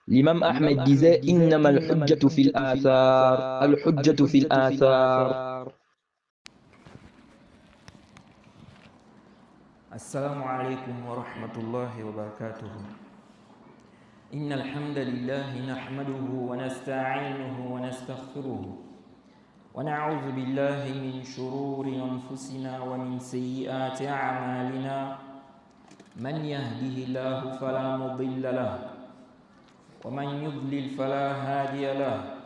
L'imam Ahmed disait innama al-hujjatu fil athar, al-hujjatu fil athar. السلام عليكم ورحمة الله وبركاته. إن الحمد لله نحمده ونستعينه ونستغفره ونعوذ بالله من شرور أنفسنا ومن سيئات أعمالنا. من يهده الله فلا مضل له ومن يضلل فلا هادي له،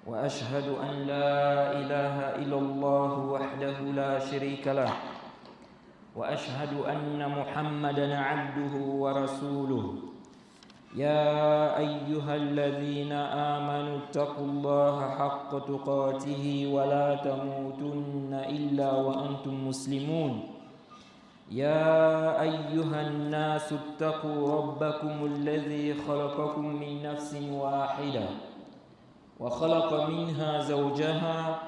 وأشهد أن لا إله إلا الله وحده لا شريك له، وأشهد أن محمدًا عبده ورسوله. يا أيها الذين آمنوا اتقوا الله حق تقاته ولا تموتن إلا وأنتم مسلمون. يا أيها الناس اتقوا ربكم الذي خلقكم من نفس واحدة وخلق منها زوجها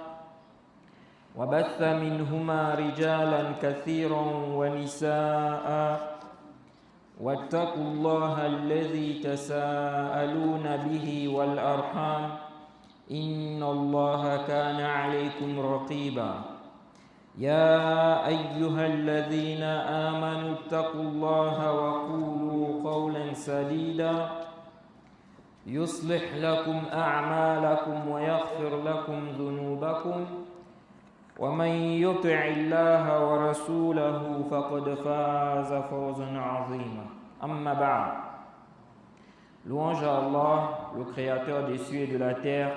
وبث منهما رجالا كثيرا ونساء، واتقوا الله الذي تساءلون به والأرحام إن الله كان عليكم رقيبا. يا أيها الذين آمنوا اتقوا الله وقولوا قولا سديدا يصلح لكم أعمالكم ويغفر لكم ذنوبكم، ومن يطع الله ورسوله فقد فاز فوزا عظيما. أما بعد. Louange à Allah, le créateur des cieux et de la terre.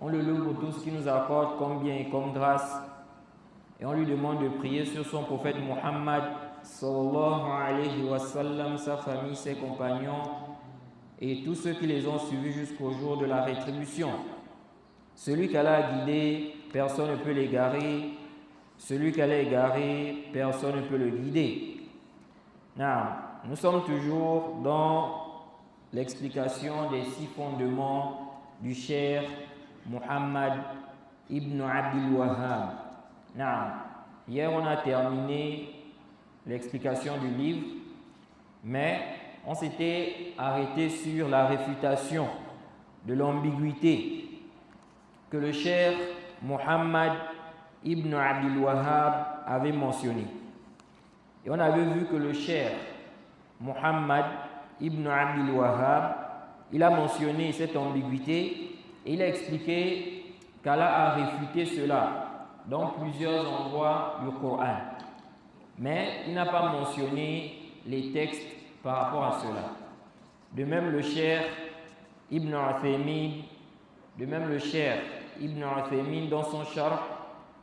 On le loue pour tout ce qu'il nous accorde comme bien et comme grâce, et on lui demande de prier sur son prophète Muhammad sallallahu alayhi wa sallam, sa famille, ses compagnons et tous ceux qui les ont suivis jusqu'au jour de la rétribution. Celui qu'Allah a guidé, personne ne peut l'égarer. Celui qu'elle a égaré, personne ne peut le guider. Nous sommes toujours dans l'explication des 6 fondements du cheikh Muhammad ibn Abdul Wahhab. Hier, on a terminé l'explication du livre, mais on s'était arrêté sur la réfutation de l'ambiguïté que le cheikh Muhammad ibn Abdul Wahhab avait mentionné. Et on avait vu que le cheikh Muhammad ibn Abdul Wahhab, il a mentionné cette ambiguïté et il a expliqué qu'Allah a réfuté cela dans plusieurs endroits du Coran. Mais il n'a pas mentionné les textes par rapport à cela. De même le cheikh Ibn Uthaymin, dans son charh,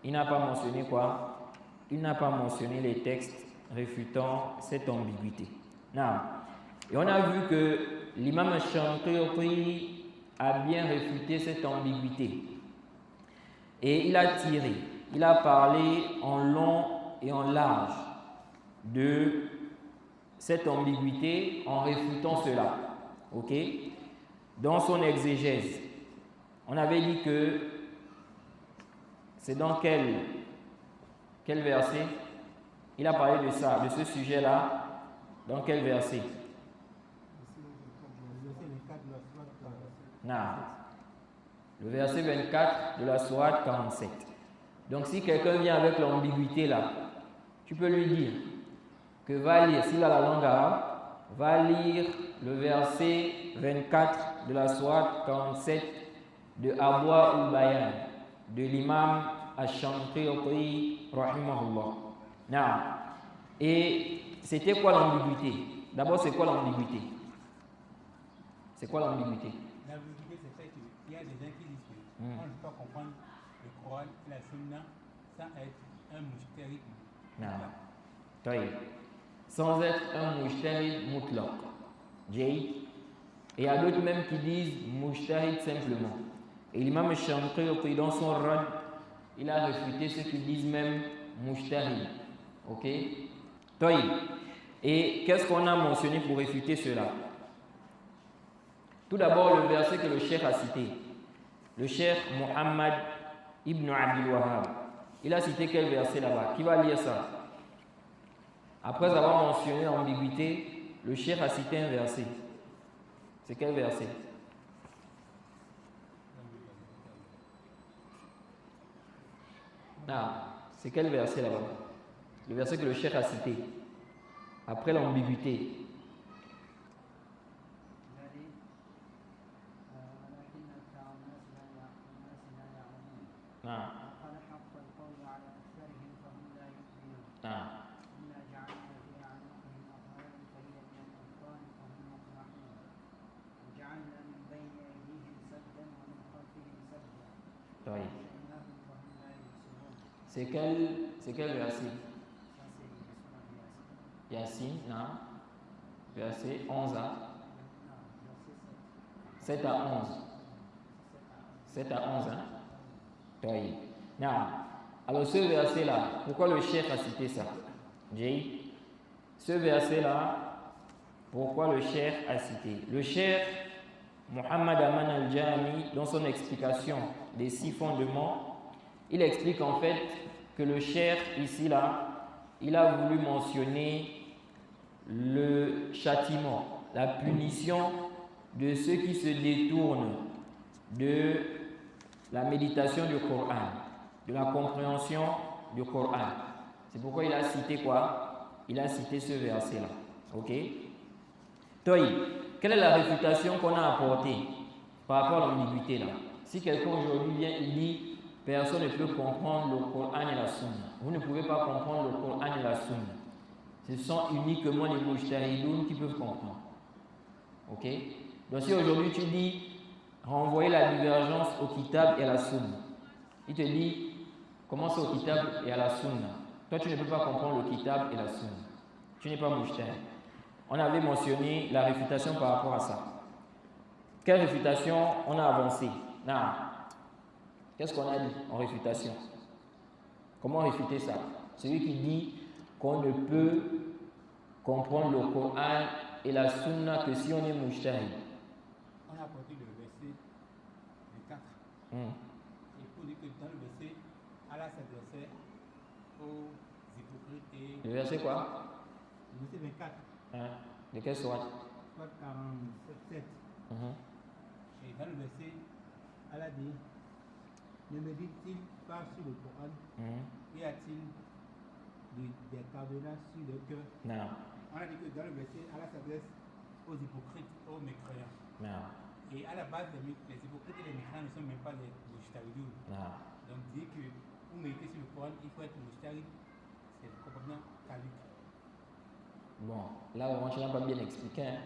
il n'a pas mentionné quoi? Il n'a pas mentionné les textes réfutant cette ambiguïté. Et on a vu que l'imam Shanqiti a bien réfuté cette ambiguïté. Et il a parlé en long et en large de cette ambiguïté en réfutant cela. Ok? Dans son exégèse, on avait dit que c'est dans quel verset? Il a parlé de ça, de ce sujet-là. Dans quel verset? Le verset 24 de la sourate 47. Donc si quelqu'un vient avec l'ambiguïté là, tu peux lui dire que va lire, s'il a la langue arabe, va lire le verset 24 de la sourate 47 de Abwa ul-Bayan, de l'imam Ash-Shanqiti rahimahullah. Et c'était quoi l'ambiguïté? D'abord, c'est quoi l'ambiguïté? C'est quoi l'ambiguïté? L'ambiguïté, c'est qu'il y a des gens qui disent qu'on ne peut pas comprendre le Coran et la Sunna sans être un mujtahid. Sans être un mujtahid mutlaq. Et il y a d'autres même qui disent mujtahid simplement. Et l'imam Shanqiti, dans son rad, il a réfuté ceux qui disent même mujtahid. Ok? Et qu'est-ce qu'on a mentionné pour réfuter cela? Tout d'abord, le verset que le cheikh a cité. Le cheikh Muhammad ibn Abdul Wahhab. Il a cité quel verset là-bas? Qui va lire ça? Après avoir mentionné l'ambiguïté, le cheikh a cité un verset. C'est quel verset? Ah, c'est quel verset là-bas? Le verset que le cheikh a cité. Après l'ambiguïté. Ah. Ah. Oui. C'est quel verset? Yassine, non. Verset 11 à 7 à 11. 7 à 11, hein? Oui. Non. Alors ce verset-là, pourquoi le cheikh a cité ça? Jay? Ce verset-là, pourquoi le cheikh a cité? Le cheikh Mohammed Aman al-Jami, dans son explication des 6 fondements, il explique en fait que le cheikh ici là, il a voulu mentionner le châtiment, la punition de ceux qui se détournent de la méditation du Coran, de la compréhension du Coran. C'est pourquoi il a cité quoi? Il a cité ce verset-là. Ok? Toi, quelle est la réfutation qu'on a apportée par rapport à l'ambiguïté là? Si quelqu'un aujourd'hui vient et dit personne ne peut comprendre le Coran et la Sunna, vous ne pouvez pas comprendre le Coran et la Sunna. Ce sont uniquement les mujtahidoun qui peuvent comprendre. Ok? Donc si aujourd'hui tu dis renvoyer la divergence au kitab et à la sunna, il te dit commence au kitab et à la sunna. Toi tu ne peux pas comprendre le kitab et la sunna. Tu n'es pas mujtahid. On avait mentionné la réfutation par rapport à ça. Quelle réfutation on a avancé? Non. Qu'est-ce qu'on a dit en réfutation? Comment réfuter ça? Celui qui dit qu'on ne peut comprendre le Coran et la Sunna que si on est mujtahid. On a apporté le verset 24. Il faut dire que dans le verset, Allah s'adressait aux hypocrites et... Le verset quoi? Le verset 24. De quelle sourate? Soit 47. Et dans le verset, Allah dit, ne médite-t-il pas sur le Coran? Y a-t-il des cadenas sur le cœur? Non. On a dit que dans le verset, Allah s'adresse aux hypocrites, aux mécréants. Non. Et à la base, les hypocrites et les mécréants ne sont même pas les mujtahidoun. Donc dire que pour méditer sur le Coran, il faut être mujtahid, c'est complètement caduc. Bon, là vraiment tu n'as pas bien expliqué. Hein.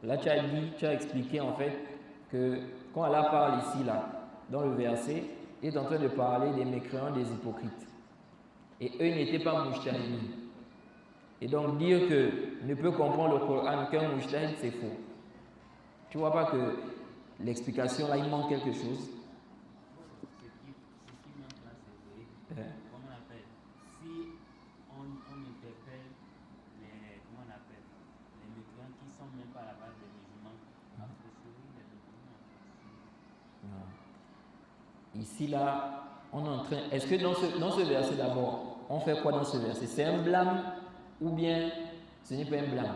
Là tu as expliqué en fait que quand Allah parle ici là, dans le verset, il est en train de parler des mécréants, des hypocrites. Et eux n'étaient pas mujtahidin. Et donc dire que ne peut comprendre le Coran qu'un mujtahid, c'est faux. Tu vois pas que l'explication là, il manque quelque chose? Ce qui manque là, c'est comment on appelle? Si on interpelle les, comment on appelle, les mécréants qui sont même pas à la base des musulmans, a fortiori les musulmans. Non. Ici là, on est en train. Est-ce que dans ce verset d'abord, on fait quoi dans ce verset? C'est un blâme ou bien ce n'est pas un blâme?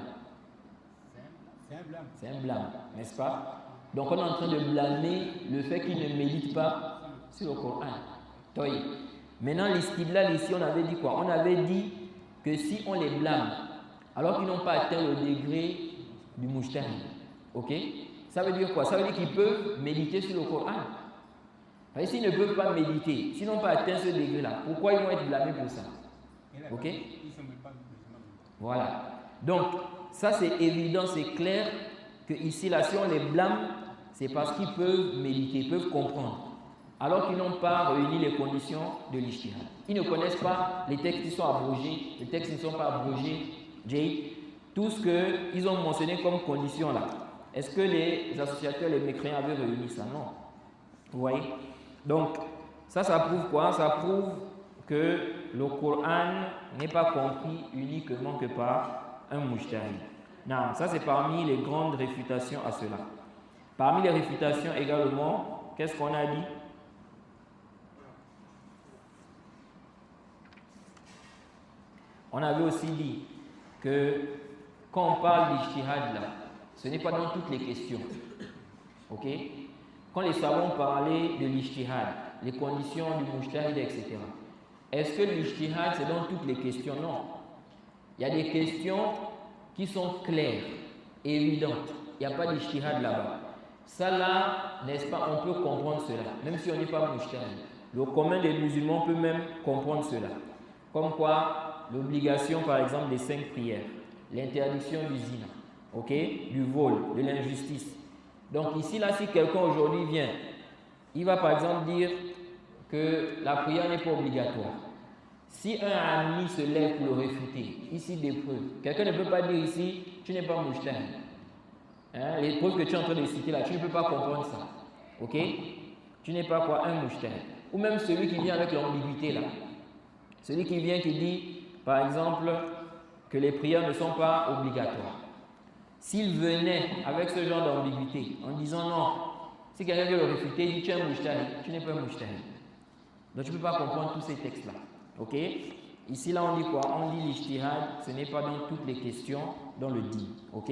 C'est un blâme. C'est un blâme, n'est-ce pas? Donc on est en train de blâmer le fait qu'ils ne méditent pas sur le Coran. Toi, maintenant l'istidlal ici, on avait dit quoi? On avait dit que si on les blâme, alors qu'ils n'ont pas atteint le degré du mujtahid, ok? Ça veut dire quoi? Ça veut dire qu'ils peuvent méditer sur le Coran. S'ils ne peuvent pas méditer, s'ils n'ont pas atteint ce degré-là, pourquoi ils vont être blâmés pour ça? Ok? Ils sont même pas musulmans. Voilà. Donc, ça c'est évident, c'est clair que ici, là, si on les blâme, c'est parce qu'ils peuvent méditer, ils peuvent comprendre. Alors qu'ils n'ont pas réuni les conditions de l'ijtihad. Ils ne connaissent pas les textes qui sont abrogés, les textes qui ne sont pas abrogés, tout ce qu'ils ont mentionné comme condition là. Est-ce que les associateurs, les mécréants avaient réuni ça? Non. Vous voyez? Donc, ça prouve quoi? Ça prouve que le Coran n'est pas compris uniquement que par un mujtahid. Non, ça c'est parmi les grandes réfutations à cela. Parmi les réfutations également, qu'est-ce qu'on a dit? On avait aussi dit que quand on parle d'ijtihad là, ce n'est pas dans toutes les questions. Ok? Quand les savants parlaient de l'ijtihad, les conditions du mujtahid, etc., est-ce que l'ijtihad c'est dans toutes les questions? Non. Il y a des questions qui sont claires, évidentes. Il n'y a pas d'ijtihad là-bas. Ça là, n'est-ce pas, on peut comprendre cela, même si on n'est pas mujtahid. Le commun des musulmans peut même comprendre cela. Comme quoi, l'obligation par exemple des 5 prières, l'interdiction du zina, ok, du vol, de l'injustice. Donc ici là, si quelqu'un aujourd'hui vient, il va par exemple dire que la prière n'est pas obligatoire. Si un ami se lève pour le réfuter, ici des preuves. Quelqu'un ne peut pas dire ici, tu n'es pas mujtahid. Hein, les preuves que tu es en train de citer là, tu ne peux pas comprendre ça. Ok? Tu n'es pas quoi? Un mujtahid. Ou même celui qui vient avec l'ambiguïté là. Celui qui vient qui dit, par exemple, que les prières ne sont pas obligatoires. S'il venait avec ce genre d'ambiguïté, en disant non, si quelqu'un veut le réfuter, il dit tu es un mujtahid, tu n'es pas un mujtahid. Donc tu ne peux pas comprendre tous ces textes-là. Ok? Ici là on dit quoi? On dit l'ijtihad, ce n'est pas dans toutes les questions dans le din. Ok?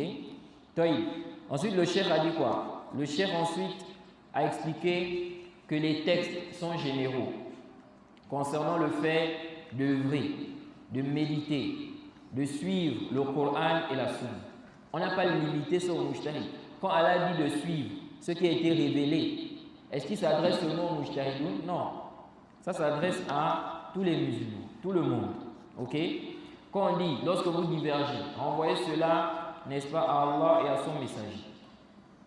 Taïb. Ensuite le cheikh a dit quoi? Le cheikh ensuite a expliqué que les textes sont généraux concernant le fait d'œuvrer, de méditer, de suivre le Coran et la Sunna. On n'a pas limité ça au mujtahid. Quand Allah dit de suivre ce qui a été révélé, est-ce qu'il s'adresse seulement aux mujtahidoun? Non. Ça s'adresse à tous les musulmans, tout le monde. Ok? Quand on dit, lorsque vous divergez, renvoyez cela, n'est-ce pas, à Allah et à son messager.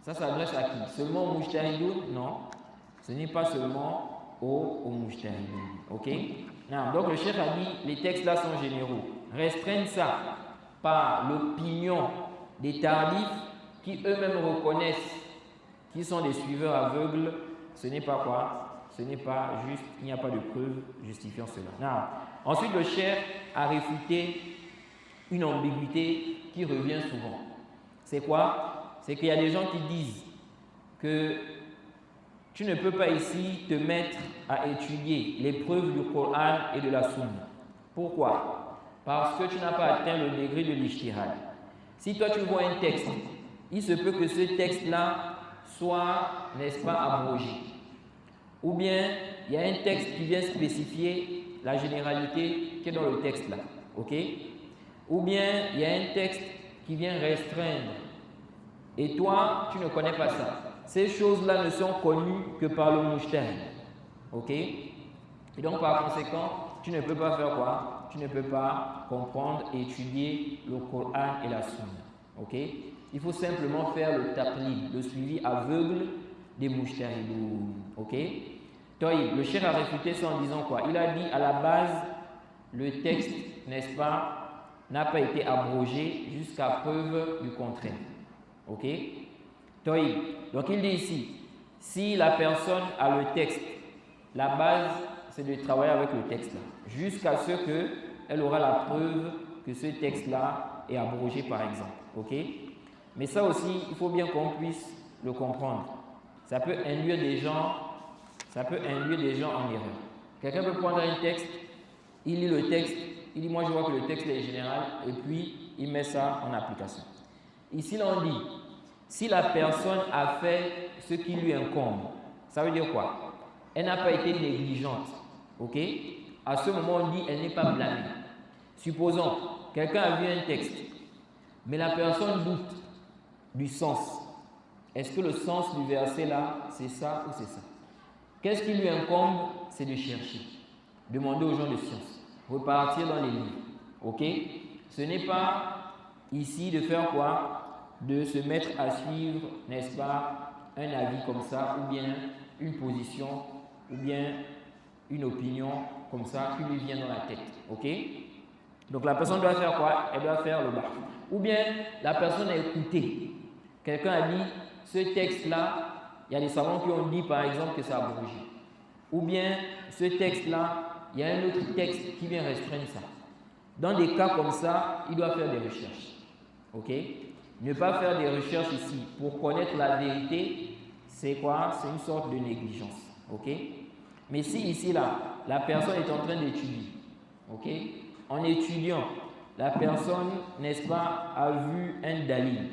Ça s'adresse à qui? Seulement aux mujtahidoun? Non. Ce n'est pas seulement aux mujtahidoun. Ok? Non. Donc le cheikh a dit, les textes là sont généraux. Restreindre ça par l'opinion des tardifs qui eux-mêmes reconnaissent qu'ils sont des suiveurs aveugles, ce n'est pas quoi? Ce n'est pas juste, il n'y a pas de preuve justifiant cela. Non. Ensuite, le cheikh a réfuté une ambiguïté qui revient souvent. C'est quoi? C'est qu'il y a des gens qui disent que tu ne peux pas ici te mettre à étudier les preuves du Coran et de la Sunna. Pourquoi? Parce que tu n'as pas atteint le degré de l'ijtihad. Si toi tu vois un texte, il se peut que ce texte-là soit, n'est-ce pas, abrogé. Ou bien, il y a un texte qui vient spécifier la généralité qui est dans le texte là. Ok? Ou bien, il y a un texte qui vient restreindre. Et toi, tu ne connais pas ça. Ces choses-là ne sont connues que par le mujtahid. Ok? Et donc, par conséquent, tu ne peux pas faire quoi? Tu ne peux pas comprendre et étudier le Coran et la Sunna. Ok? Il faut simplement faire le taqlid, le suivi aveugle des mujtahidoun. Ok? Taïb, le cheikh a réfuté ça en disant quoi? Il a dit à la base, le texte, n'est-ce pas, n'a pas été abrogé jusqu'à preuve du contraire. Ok? Taïb, donc il dit ici, si la personne a le texte, la base c'est de travailler avec le texte là, jusqu'à ce qu'elle aura la preuve que ce texte là est abrogé par exemple. Ok? Mais ça aussi, il faut bien qu'on puisse le comprendre. Ça peut induire des gens en erreur. Quelqu'un peut prendre un texte, il lit le texte, il dit moi je vois que le texte est général et puis il met ça en application. Ici là on dit, si la personne a fait ce qui lui incombe, ça veut dire quoi? Elle n'a pas été négligente. Ok? À ce moment on dit elle n'est pas blâmée. Supposons, quelqu'un a vu un texte, mais la personne doute du sens. Est-ce que le sens du verset là, c'est ça ou c'est ça? Qu'est-ce qui lui incombe? C'est de chercher. Demander aux gens de science. Repartir dans les livres. Ok? Ce n'est pas ici de faire quoi? De se mettre à suivre, n'est-ce pas, un avis comme ça, ou bien une position, ou bien une opinion comme ça qui lui vient dans la tête. Ok? Donc la personne doit faire quoi? Elle doit faire le bas. Ou bien la personne a écouté. Quelqu'un a dit, ce texte-là, il y a des savants qui ont dit par exemple que c'est abrogé. Ou bien ce texte-là, il y a un autre texte qui vient restreindre ça. Dans des cas comme ça, il doit faire des recherches. Ok? Ne pas faire des recherches ici pour connaître la vérité, c'est quoi? C'est une sorte de négligence. Ok? Mais si ici là, la personne est en train d'étudier, ok? En étudiant, la personne, n'est-ce pas, a vu un dalil.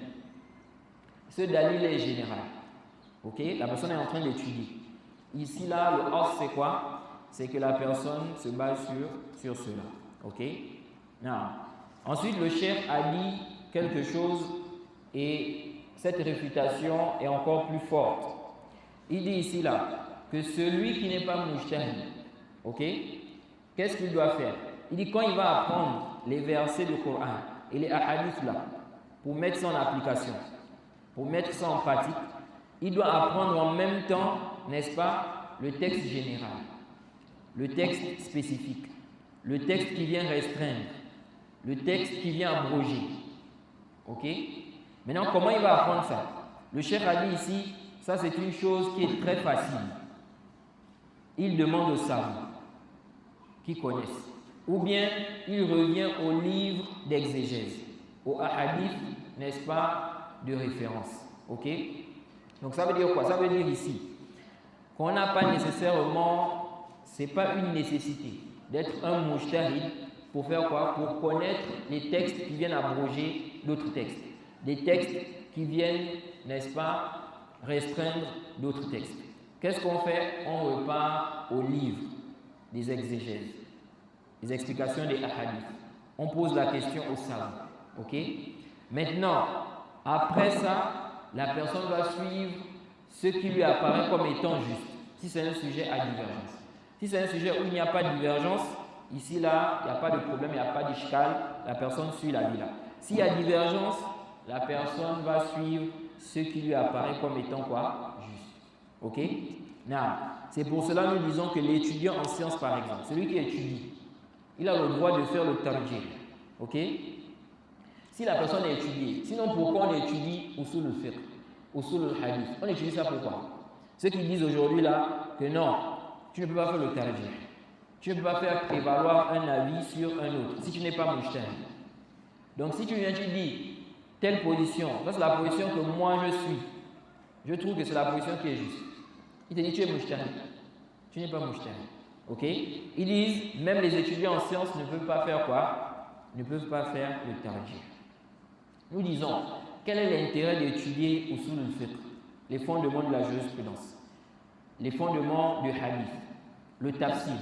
Ce dalil est général. Ok? La personne est en train d'étudier. Ici, là, le as, c'est quoi? C'est que la personne se base sur cela. Ok? Non. Ensuite, le cheikh a dit quelque chose et cette réfutation est encore plus forte. Il dit ici, là, que celui qui n'est pas mujtahid, ok? Qu'est-ce qu'il doit faire? Il dit quand il va apprendre les versets du Coran et les hadiths là, pour mettre ça en application, pour mettre ça en pratique, il doit apprendre en même temps, n'est-ce pas, le texte général, le texte spécifique, le texte qui vient restreindre, le texte qui vient abroger. Ok? Maintenant, comment il va apprendre ça? Le cheikh a dit ici, ça c'est une chose qui est très facile. Il demande aux savants qui connaissent. Ou bien il revient aux livres d'exégèse, aux hadiths, n'est-ce pas, de référence. Ok? Donc ça veut dire quoi? Ça veut dire ici qu'on n'a pas nécessairement, c'est pas une nécessité d'être un mujtahid pour faire quoi? Pour connaître les textes qui viennent abroger d'autres textes. Des textes qui viennent, n'est-ce pas, restreindre d'autres textes. Qu'est-ce qu'on fait? On repart aux livres des exégèses, des explications des hadiths. On pose la question aux savants. Ok? Maintenant, après ça, la personne va suivre ce qui lui apparaît comme étant juste, si c'est un sujet à divergence. Si c'est un sujet où il n'y a pas de divergence, ici, là, il n'y a pas de problème, il n'y a pas d'ishkal, la personne suit la vie là. S'il y a divergence, la personne va suivre ce qui lui apparaît comme étant quoi? Juste. Ok? C'est pour cela que nous disons que l'étudiant en sciences, par exemple, celui qui étudie, il a le droit de faire le tarjih. Ok? Si la personne est étudiée, sinon pourquoi on étudie usul al-fiqh, usul al-hadith? On étudie ça pourquoi? Ceux qui disent aujourd'hui là que non, tu ne peux pas faire le tarjih. Tu ne peux pas faire prévaloir un avis sur un autre si tu n'es pas mujtahid. Donc si tu viens, tu dis telle position, ça c'est la position que moi je suis. Je trouve que c'est la position qui est juste. Il te dit tu es mujtahid. Tu n'es pas mujtahid. Ok? Ils disent même les étudiants en sciences ne peuvent pas faire quoi? Ne peuvent pas faire le tarjih. Nous disons, quel est l'intérêt d'étudier usul al-fiqh, les fondements de la jurisprudence, les fondements du hadith, le tafsir?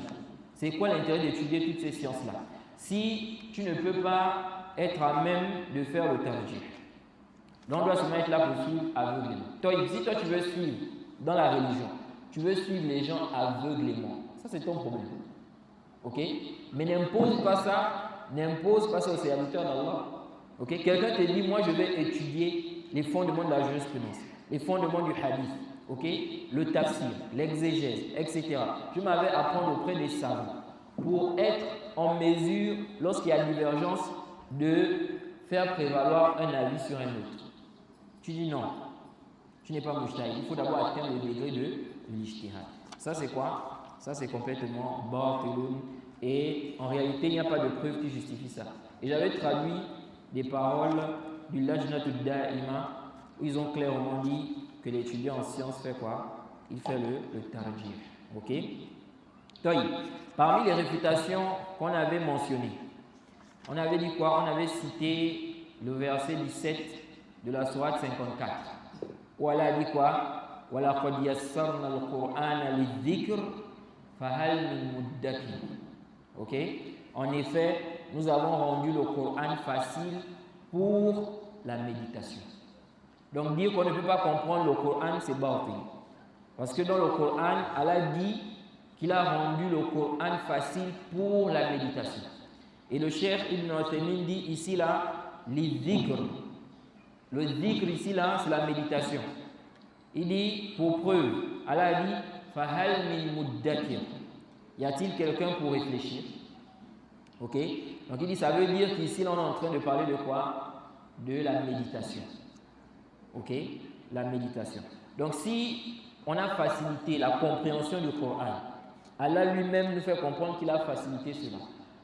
C'est quoi l'intérêt d'étudier toutes ces sciences-là si tu ne peux pas être à même de faire le tarjih? Donc on doit se mettre là pour suivre aveuglément. Toi, si toi tu veux suivre dans la religion, tu veux suivre les gens aveuglément, ça c'est ton problème. Ok? Mais n'impose pas ça aux serviteurs d'Allah. Okay? Quelqu'un te dit, moi je vais étudier les fondements de la jurisprudence, les fondements du hadith, okay? Le tafsir, l'exégèse, etc. Je m'avais apprendre auprès des savants pour être en mesure, lorsqu'il y a divergence, de faire prévaloir un avis sur un autre. Tu dis non, tu n'es pas mujtahid. Il faut d'abord atteindre le degré de l'ijtihad. Ça c'est quoi? Ça c'est complètement batilun et en réalité il n'y a pas de preuve qui justifie ça. Et j'avais traduit des paroles du Lajnatud Da'ima où ils ont clairement dit que l'étudiant en sciences fait quoi? Il fait le tarjih. Ok? Parmi les réfutations qu'on avait mentionnées, on avait dit quoi? On avait cité le verset 17 de la sourate 54 où Allah a dit quoi? وَلَقَدْ يَسَّرْنَا الْقُرْآنَ لِلذِّكْرِ فَهَلْ مِن مُدَّكِرٍ. Ok? En effet, nous avons rendu le Coran facile pour la méditation. Donc dire qu'on ne peut pas comprendre le Coran, c'est batil. Parce que dans le Coran, Allah dit qu'il a rendu le Coran facile pour la méditation. Et le cheikh Ibn Uthaymin dit ici là, li dhikr. Le dhikr ici là, c'est la méditation. Il dit, pour preuve, Allah dit, fahal min muddakir. Y a-t-il quelqu'un pour réfléchir? Ok? Donc il dit, ça veut dire qu'ici là on est en train de parler de quoi? De la méditation. Ok? La méditation. Donc si on a facilité la compréhension du Coran, Allah lui-même nous fait comprendre qu'il a facilité cela.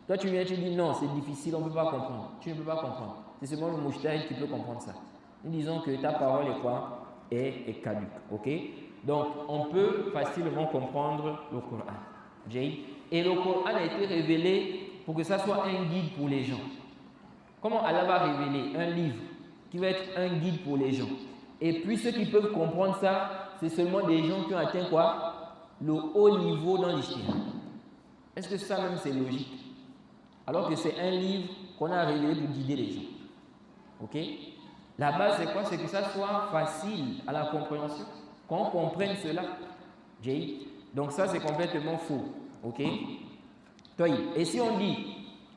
Toi tu viens, tu dis non, c'est difficile, on ne peut pas comprendre. Tu ne peux pas comprendre. C'est seulement le mujtahid qui peut comprendre ça. Nous disons que ta parole est quoi? Est caduque. Ok? Donc on peut facilement comprendre le Coran. Et le Coran a été révélé pour que ça soit un guide pour les gens. Comment Allah va révéler un livre qui va être un guide pour les gens? Et puis ceux qui peuvent comprendre ça, c'est seulement des gens qui ont atteint quoi? Le haut niveau dans l'ijtihad. Est-ce que ça même c'est logique? Alors que c'est un livre qu'on a révélé pour guider les gens. Ok? La base c'est quoi? C'est que ça soit facile à la compréhension, qu'on comprenne cela. Donc ça c'est complètement faux. Ok? Et si on dit,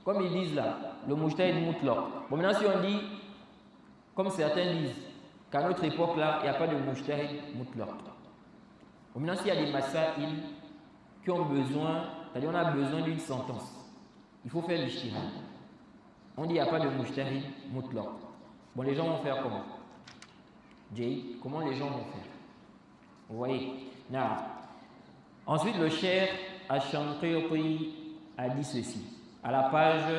comme ils disent là, le mujtahid mutlaq. Bon maintenant si on dit, comme certains disent, qu'à notre époque là, il n'y a pas de mujtahid mutlaq. Bon maintenant s'il y a des masaïl qui ont besoin, c'est-à-dire on a besoin d'une sentence, il faut faire l'ijtihad. On dit il n'y a pas de mujtahid mutlaq. Bon les gens vont faire comment? Comment les gens vont faire? Vous voyez? Ensuite le cheikh Ash-Shanqiti a dit ceci, à la page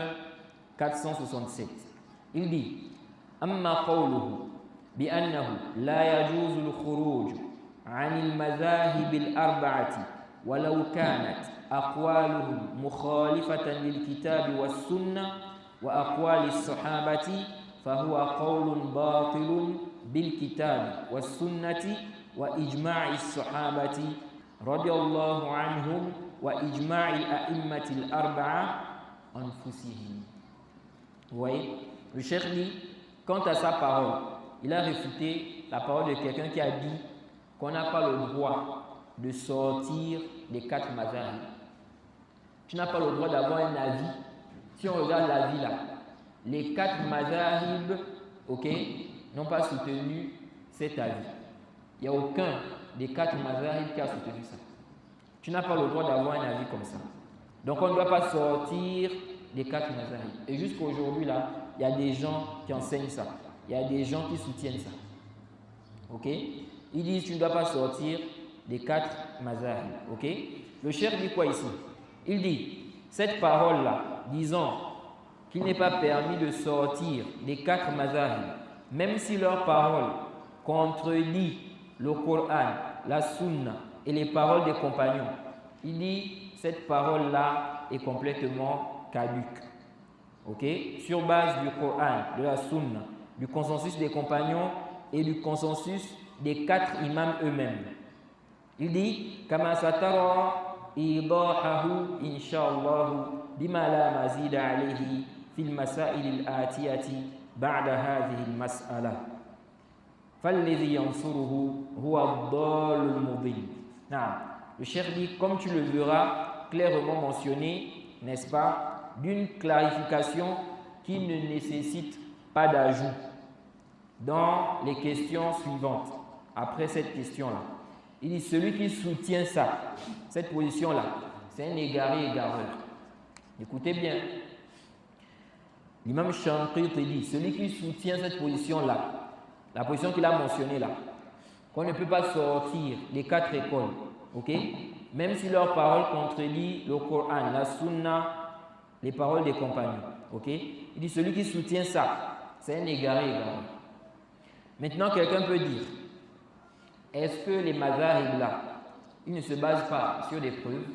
467. Il dit Amma qawluhu bi annahu la yajuzu al-khuruj an al-madhahib al-arba'ati walau kanat aqwaluhum mukhalifatan lil-kitab was-sunnah wa aqwali as-sahabati fahuwa qawlun batilun bil-kitab was-sunnati wa ijma'i as-sahabati radiyallahu anhum wa ijma'i al-a'immati al-arba'a anfusihim. Vous voyez, le cheikh dit, quant à sa parole, il a réfuté la parole de quelqu'un qui a dit qu'on n'a pas le droit de sortir des 4 mazahib. Tu n'as pas le droit d'avoir un avis. Si on regarde l'avis là, les 4 mazahib, ok, n'ont pas soutenu cet avis. Il n'y a aucun des 4 mazahib qui a soutenu ça. Tu n'as pas le droit d'avoir un avis comme ça. Donc on ne doit pas sortir des 4 mazahib. Et jusqu'à aujourd'hui là, il y a des gens qui enseignent ça. Il y a des gens qui soutiennent ça. Ok? Ils disent tu ne dois pas sortir des 4 mazahib. Ok? Le cheikh dit quoi ici? Il dit cette parole là, disant qu'il n'est pas permis de sortir des 4 mazahib, même si leur parole contredit le Coran, la Sunna et les paroles des compagnons. Il dit cette parole là est complètement caduque. Ok? Sur base du Coran, de la Sunna, du consensus des compagnons et du consensus des 4 imams eux-mêmes. Il dit Kama satara idahahu inshallah bima la mazida alayhi fil masail al-atiyati ba'da hadhihi al-mas'ala. فالذي ينصره هو الضال المضل. Le cheikh dit, comme tu le verras clairement mentionné, n'est-ce pas, d'une clarification qui ne nécessite pas d'ajout dans les questions suivantes. Après cette question-là, il dit celui qui soutient ça, cette position-là, c'est un égaré égareur. Écoutez bien. L'imam Shanqiti dit celui qui soutient cette position-là, la position qu'il a mentionnée là, qu'on ne peut pas sortir des 4 écoles, ok? Même si leurs paroles contredisent le Coran, la Sunna, les paroles des compagnons, ok? Il dit celui qui soutient ça, c'est un égaré égaré. Maintenant, quelqu'un peut dire, est-ce que les mazahib là, ils ne se basent pas sur des preuves?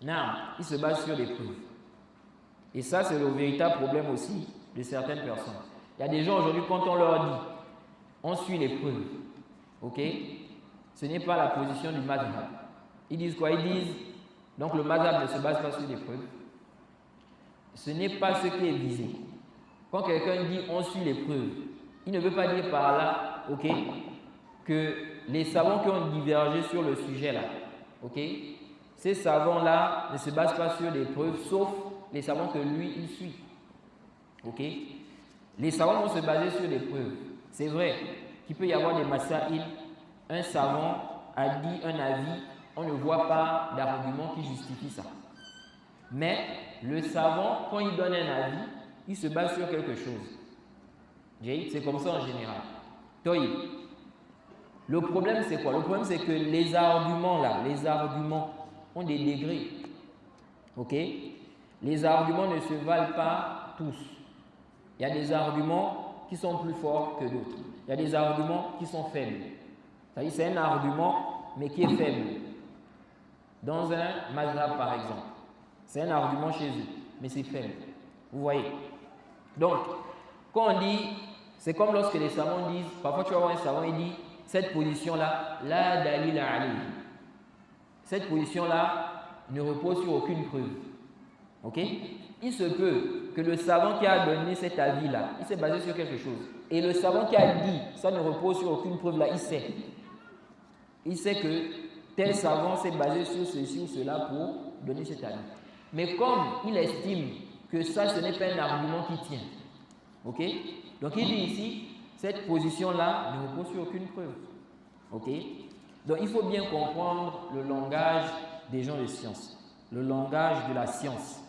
Non, ils se basent sur des preuves. Et ça, c'est le véritable problème aussi de certaines personnes. Il y a des gens aujourd'hui, quand on leur dit, on suit les preuves, ok? Ce n'est pas la position du mazhab. Ils disent quoi? Ils disent, donc le mazhab ne se base pas sur des preuves. Ce n'est pas ce qui est visé. Quand quelqu'un dit on suit les preuves, il ne veut pas dire par là, ok, que les savants qui ont divergé sur le sujet là, ok, ces savants là ne se basent pas sur des preuves, sauf les savants que lui il suit, ok. Les savants vont se baser sur des preuves. C'est vrai qu'il peut y avoir des masaïl, un savant a dit un avis, on ne voit pas d'argument qui justifie ça. Mais le savant, quand il donne un avis, il se base sur quelque chose. C'est comme ça en général. Le problème c'est quoi? Le problème c'est que les arguments là, les arguments ont des degrés. Ok? Les arguments ne se valent pas tous. Il y a des arguments qui sont plus forts que d'autres. Il y a des arguments qui sont faibles. C'est-à-dire c'est un argument mais qui est faible. Dans un mazhab par exemple, c'est un argument chez eux, mais c'est faible. Vous voyez? Donc, quand on dit C'est comme lorsque les savants disent, parfois tu vas voir un savant, il dit, cette position-là, la dalila alayhi. Cette position-là ne repose sur aucune preuve. Ok? Il se peut que le savant qui a donné cet avis-là, il s'est basé sur quelque chose. Et le savant qui a dit, ça ne repose sur aucune preuve, là, il sait. Il sait que tel savant s'est basé sur ceci ou cela pour donner cet avis. Mais comme il estime que ça, ce n'est pas un argument qui tient. Ok? Donc il dit ici, cette position-là ne repose sur aucune preuve. Ok? Donc il faut bien comprendre le langage des gens de science, le langage de la science.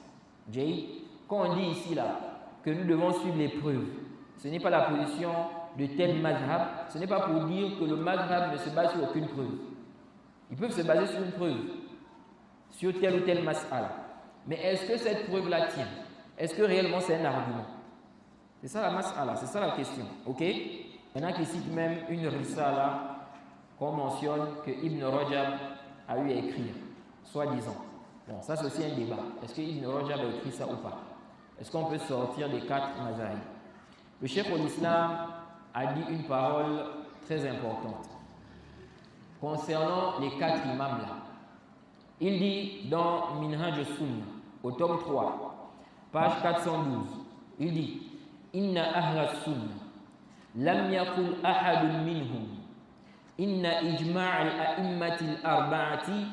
Jay, quand on dit ici là que nous devons suivre les preuves, ce n'est pas la position de tel madhab, ce n'est pas pour dire que le madhab ne se base sur aucune preuve. Ils peuvent se baser sur une preuve, sur tel ou tel mas'ala. Mais est-ce que cette preuve-là tient? Est-ce que réellement c'est un argument? C'est ça la mas'ala, c'est ça la question. Ok? Il y en a qui citent même une risala qu'on mentionne que Ibn Rajab a eu à écrire, soi-disant. Bon, ça c'est aussi un débat. Est-ce que Ibn Rajab a écrit ça ou pas? Est-ce qu'on peut sortir des 4 mazahib? Le Cheikh al-Islam a dit une parole très importante concernant les 4 imams là. Il dit dans Minhaj al-Sunnah, au tome 3, page 412, il dit Inna ahla sunnah lam yakul ahadun minhum inna ijma' al-a'immati al-arba'ati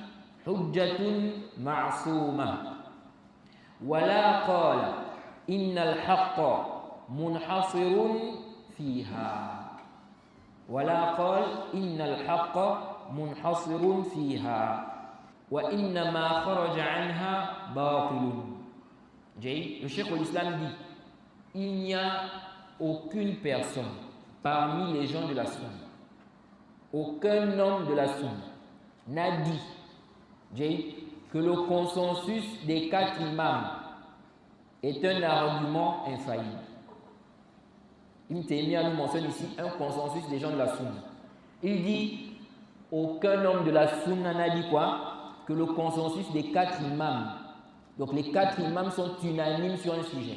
hujjatun ma'sumah wa la qala inna al-haqqa munhasirun fiha wa la qala inna al-haqqa munhasirun fiha wa inna ma kharaja anha batilun. Le Cheikh al-Islam dit il n'y a aucune personne parmi les gens de la Sunna, aucun homme de la Sunna n'a dit que le consensus des 4 imams est un argument infaillible. Ibn Taymiyyah nous mentionne ici un consensus des gens de la Sunna. Il dit aucun homme de la Sunna n'a dit quoi? Que le consensus des 4 imams. Donc les 4 imams sont unanimes sur un sujet.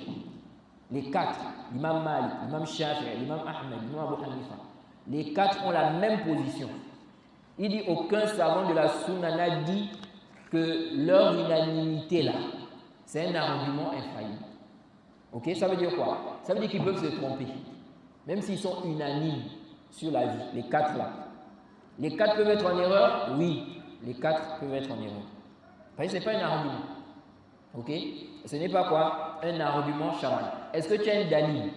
Les 4, l'imam Malik, l'imam Shafi'i, l'imam Ahmed, l'imam Abu Hanifa, les 4 ont la même position. Il dit aucun savant de la Sunna n'a dit que leur unanimité là, c'est un argument infaillible. Ok, ça veut dire quoi? Ça veut dire qu'ils peuvent se tromper. Même s'ils sont unanimes sur la vie, les 4 là. Les 4 peuvent être en erreur? Oui, les 4 peuvent être en erreur. Parce que ce n'est pas un argument. Ok? Ce n'est pas quoi? Un argument chaman. Est-ce que tu as un dalil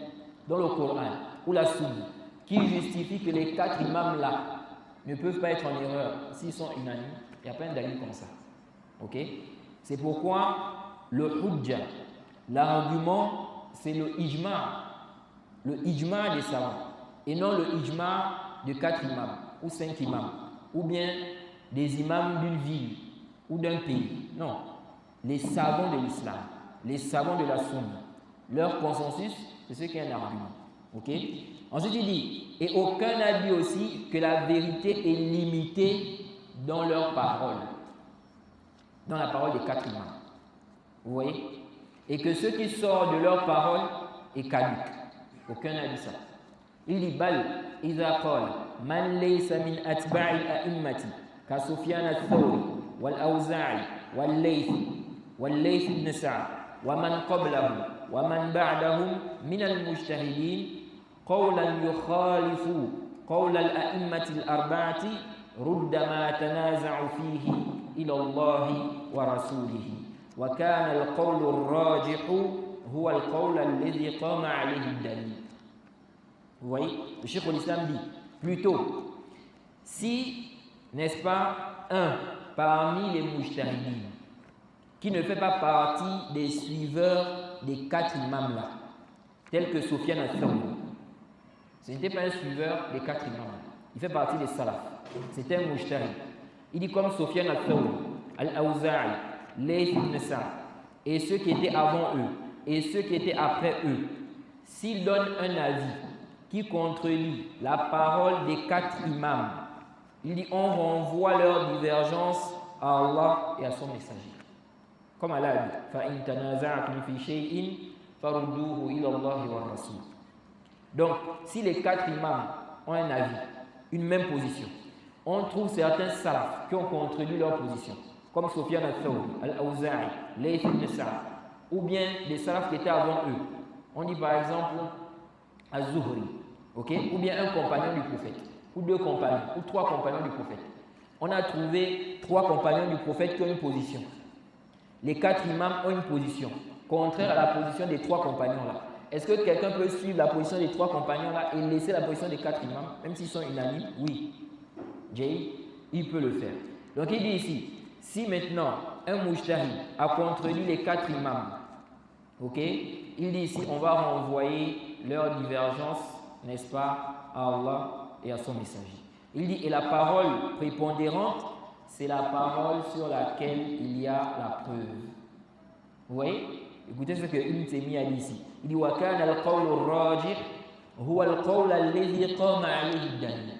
dans le Coran ou la Sunna qui justifie que les 4 imams là ne peuvent pas être en erreur s'ils sont unanimes? Il n'y a pas un dalil comme ça. Ok? C'est pourquoi le hujja, l'argument, c'est le ijma des savants et non le ijma de 4 imams ou 5 imams ou bien des imams d'une ville ou d'un pays. Non. Les savants de l'islam, les savants de la Sunna, leur consensus, c'est ce qui est un argument. Ok? Ensuite, il dit, et aucun n'a dit aussi que la vérité est limitée dans leur parole, dans la parole des 4 imams. Vous voyez? Et que ce qui sort de leur parole est caduc. Aucun n'a dit ça. Il dit, bal, idha qala, man laysa min atba'i al-a'immati, ka Sufyan al-Thawri, wal-Awza'i, wal-Laythi, والليث بن سعد ومن قبلهم ومن بعدهم من المجتهدين قولا يخالف قول الأئمة الأربعة رد ما تنازع فيه إلى الله ورسوله وكان القول الراجح هو القول الذي قام عليه الدليل. Vous voyez, le Cheikh al-Islam dit plutôt si, n'est-ce pas, un parmi les mujtahidines qui ne fait pas partie des suiveurs des 4 imams là, tels que Sufyan al-Thawri. Ce n'était pas un suiveur des 4 imams. Il fait partie des salaf. C'était un mujtahid. Il dit comme Sufyan al-Thawri, al-Awza'i, Layth ibn Sa'd, et ceux qui étaient avant eux, et ceux qui étaient après eux, s'ils donnent un avis qui contredit la parole des 4 imams, il dit on renvoie leur divergence à Allah et à son messager. Comme Allah dit, فَإِن تَنَازَعْتُمْ فِي شَيْءٍ فَرُدُّوهُ إِلَى اللَّهِ وَالرَّسُولِ. Donc, si les 4 imams ont un avis, une même position, on trouve certains salafs qui ont contredit leur position, comme Sufyan al-Thawri, Al-Awza'i, Layth ibn Sa'd, ou bien des salafs qui étaient avant eux. On dit par exemple Az-Zuhri, ou bien un compagnon du prophète, ou 2 compagnons, ou 3 compagnons du prophète. On a trouvé 3 compagnons du prophète qui ont une position. Les 4 imams ont une position, contraire à la position des 3 compagnons-là. Est-ce que quelqu'un peut suivre la position des 3 compagnons-là et laisser la position des 4 imams, même s'ils sont unanimes? Oui. Jay, il peut le faire. Donc il dit ici, si maintenant un mujtahid a contredit les 4 imams, il dit ici, on va renvoyer leur divergence, n'est-ce pas, à Allah et à son messager. Il dit, et la parole prépondérante, c'est la parole sur laquelle il y a la preuve. Vous voyez? Écoutez ce que Ibn Taymiyyah a dit ici. Il dit, wa kana al-qawl ar-rajih huwa al-qawl alladhi qama alayhi ad-dalil.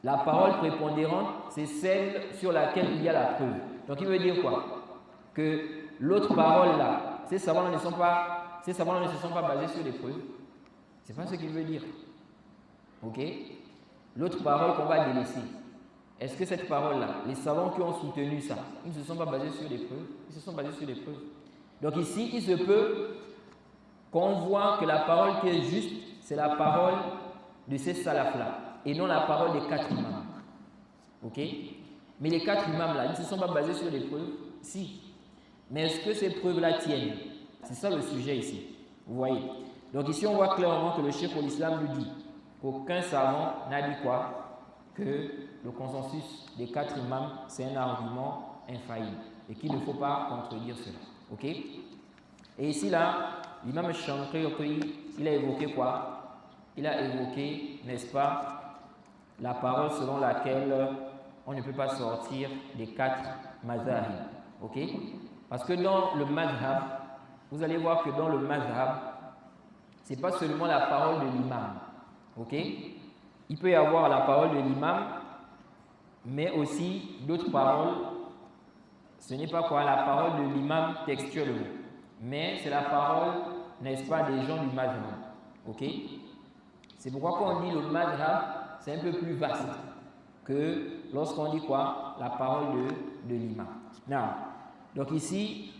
La parole prépondérante, c'est celle sur laquelle il y a la preuve. Donc il veut dire quoi? Que l'autre parole là, ces savants ne se sont pas basés sur les preuves. C'est pas ce qu'il veut dire. L'autre parole qu'on va délaisser. Est-ce que cette parole-là, les savants qui ont soutenu ça, ils ne se sont pas basés sur les preuves? Ils se sont basés sur les preuves. Donc ici, il se peut qu'on voit que la parole qui est juste, c'est la parole de ces salafs-là, et non la parole des 4 imams. Mais les 4 imams-là, ils ne se sont pas basés sur les preuves? Si. Mais est-ce que ces preuves-là tiennent? C'est ça le sujet ici. Vous voyez? Donc ici, on voit clairement que le Cheikh l'Islam nous dit qu'aucun savant n'a dit quoi? Que le consensus des 4 imams, c'est un argument infaillible et qu'il ne faut pas contredire cela. Et ici, là, l'imam Shankiri, il a évoqué quoi? Il a évoqué, n'est-ce pas, la parole selon laquelle on ne peut pas sortir des 4 mazahib. Parce que dans le mazhab, vous allez voir que dans le mazhab, ce n'est pas seulement la parole de l'imam. Il peut y avoir la parole de l'imam, mais aussi d'autres paroles. Ce n'est pas quoi la parole de l'imam textuellement, mais c'est la parole, n'est-ce pas, des gens du mazhab. C'est pourquoi quand on dit le mazhab, c'est un peu plus vaste que lorsqu'on dit quoi? La parole de l'imam. Donc ici,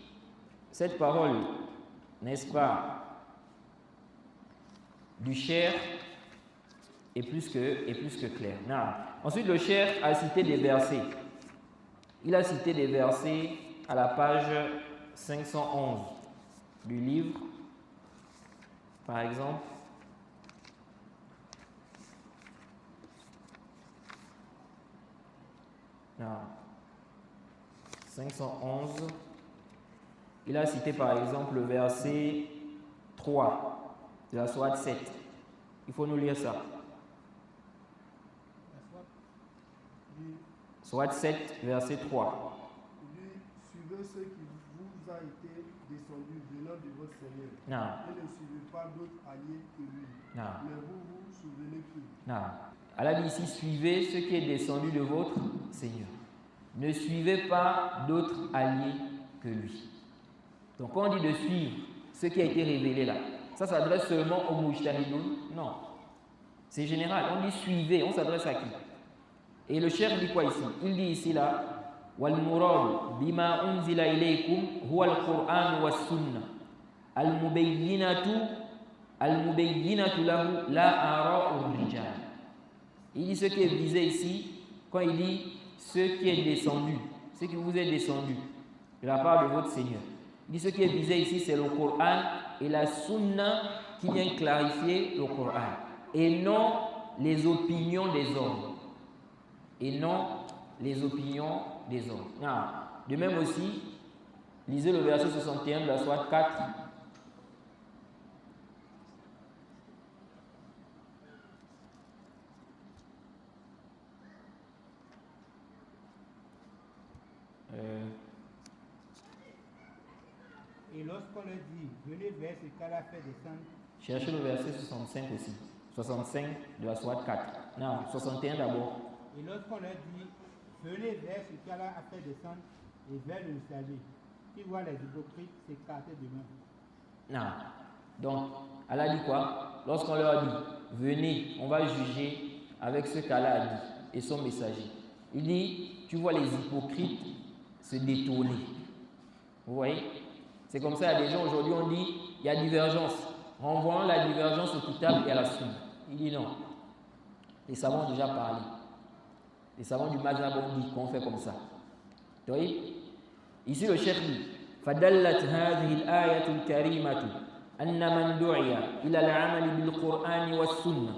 cette parole, n'est-ce pas, du cheikh est plus que clair. Ensuite, le cheikh a cité des versets. Il a cité des versets à la page 511 du livre. Par exemple, non. 511, il a cité par exemple le verset 3 de la sourate 7. Il faut nous lire ça. Sourate 7, verset 3. Il dit, suivez ce qui vous a été descendu venant de votre Seigneur. Non. Et ne suivez pas d'autres alliés que lui. Non. Mais vous vous souvenez plus. Non. Allah dit ici, suivez ce qui est descendu de votre Seigneur. Ne suivez pas d'autres alliés que lui. Donc quand on dit de suivre ce qui a été révélé là, ça s'adresse seulement aux mujtahidoun? Non. C'est général. On dit suivez, on s'adresse à qui? Et le cheikh dit quoi ici? Il dit ici là, wal murad bima unzila ilaykum huwa al-Qur'an was sunnah al-mubayyinatu lahu la ara'u rijal. Il dit ce qui est visé ici quand il dit ce qui est descendu, ce qui vous est descendu de la part de votre Seigneur. Il dit ce qui est visé ici, c'est le Coran et la Sunna qui vient clarifier le Coran et non les opinions des hommes. Et non les opinions des hommes. De même aussi, lisez le verset 61 de la sourate 4. Et lorsqu'on leur dit, venez vers ce qu'Allah fait descendre. Cherchez le verset 65 aussi. 65 de la sourate 4. Non, 61 d'abord. Et lorsqu'on leur dit, venez vers ce qu'Allah a fait descendre et vers le messager, qui voit les hypocrites s'écarter de nous. Non. Donc, Allah dit quoi? Lorsqu'on leur dit, venez, on va juger avec ce qu'Allah a dit et son messager. Il dit, tu vois les hypocrites se détourner. Vous voyez? C'est comme ça, il y a des gens aujourd'hui, on dit, il y a divergence. Renvoyons la divergence au kitab et à la sunna. Il dit non. Les savants ont déjà parlé. Les savants du mazhab ont dit qu'on fait comme ça. Vous voyez? Ici, le cheikh dit, فدلت هذه الآية الكريمة أن من دعي إلى العمل بالقرآن والسنة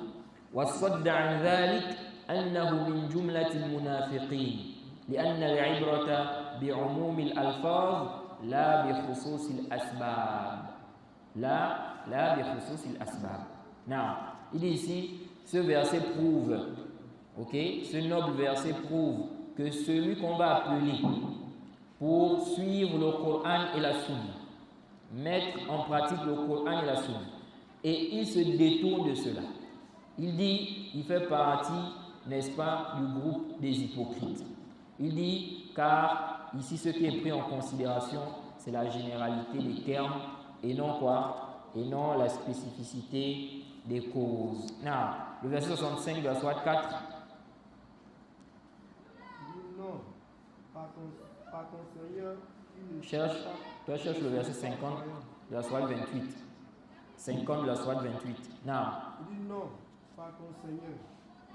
والصد عن ذلك أنه من جملة المنافقين لأن العبرة بعموم الألفاظ لا بخصوص الأسباب لا بخصوص الأسباب. Non, il dit ici, ce verset prouve, ok, ce noble verset prouve que celui qu'on va appeler pour suivre le Coran et la Sunna, mettre en pratique le Coran et la Sunna, et il se détourne de cela. Il dit, il fait partie, n'est-ce pas, du groupe des hypocrites. Il dit, car ici ce qui est pris en considération, c'est la généralité des termes et non quoi? Et non la spécificité des causes. Non. Le verset 65 de la sourate 4. Non, par ton Seigneur, il ne Cherche le verset 50 de la sourate 28. 50 de la sourate 28. Non. Il dit non, par ton Seigneur,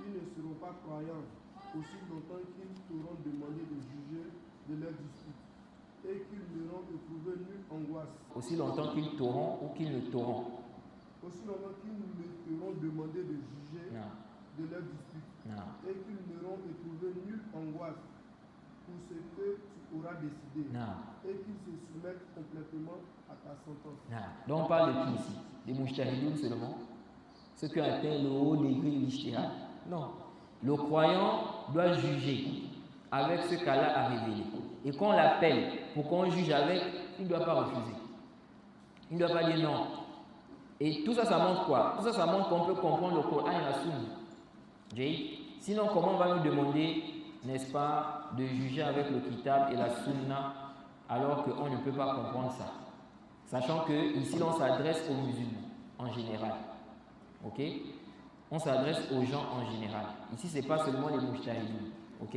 ils ne seront pas croyants aussi longtemps qu'ils t'auront demandé de juger de leur dispute et qu'ils n'auront éprouvé nulle angoisse. Aussi longtemps qu'ils t'auront ou qu'ils ne t'auront. Aussi longtemps qu'ils ne t'auront demandé de juger de leur dispute et qu'ils n'auront éprouvé nulle angoisse pour ce que tu auras décidé et qu'ils se soumettent complètement à ta sentence. Donc on parle de qui ici? Des mujtahidoun seulement? Ceux qui ont atteint le haut degré de l'ijtihad? Non. Le croyant doit juger avec ce qu'Allah a révélé. Et qu'on l'appelle pour qu'on juge avec, il ne doit pas refuser. Il ne doit pas dire non. Et tout ça, ça montre quoi? Tout ça, ça montre qu'on peut comprendre le Coran et la Sunna. Sinon, comment on va nous demander, n'est-ce pas, de juger avec le Kitab et la Sunna alors qu'on ne peut pas comprendre ça? Sachant que ici, on s'adresse aux musulmans en général. Ok? On s'adresse aux gens en général. Ici, ce n'est pas seulement les mujtahidoun. Ok?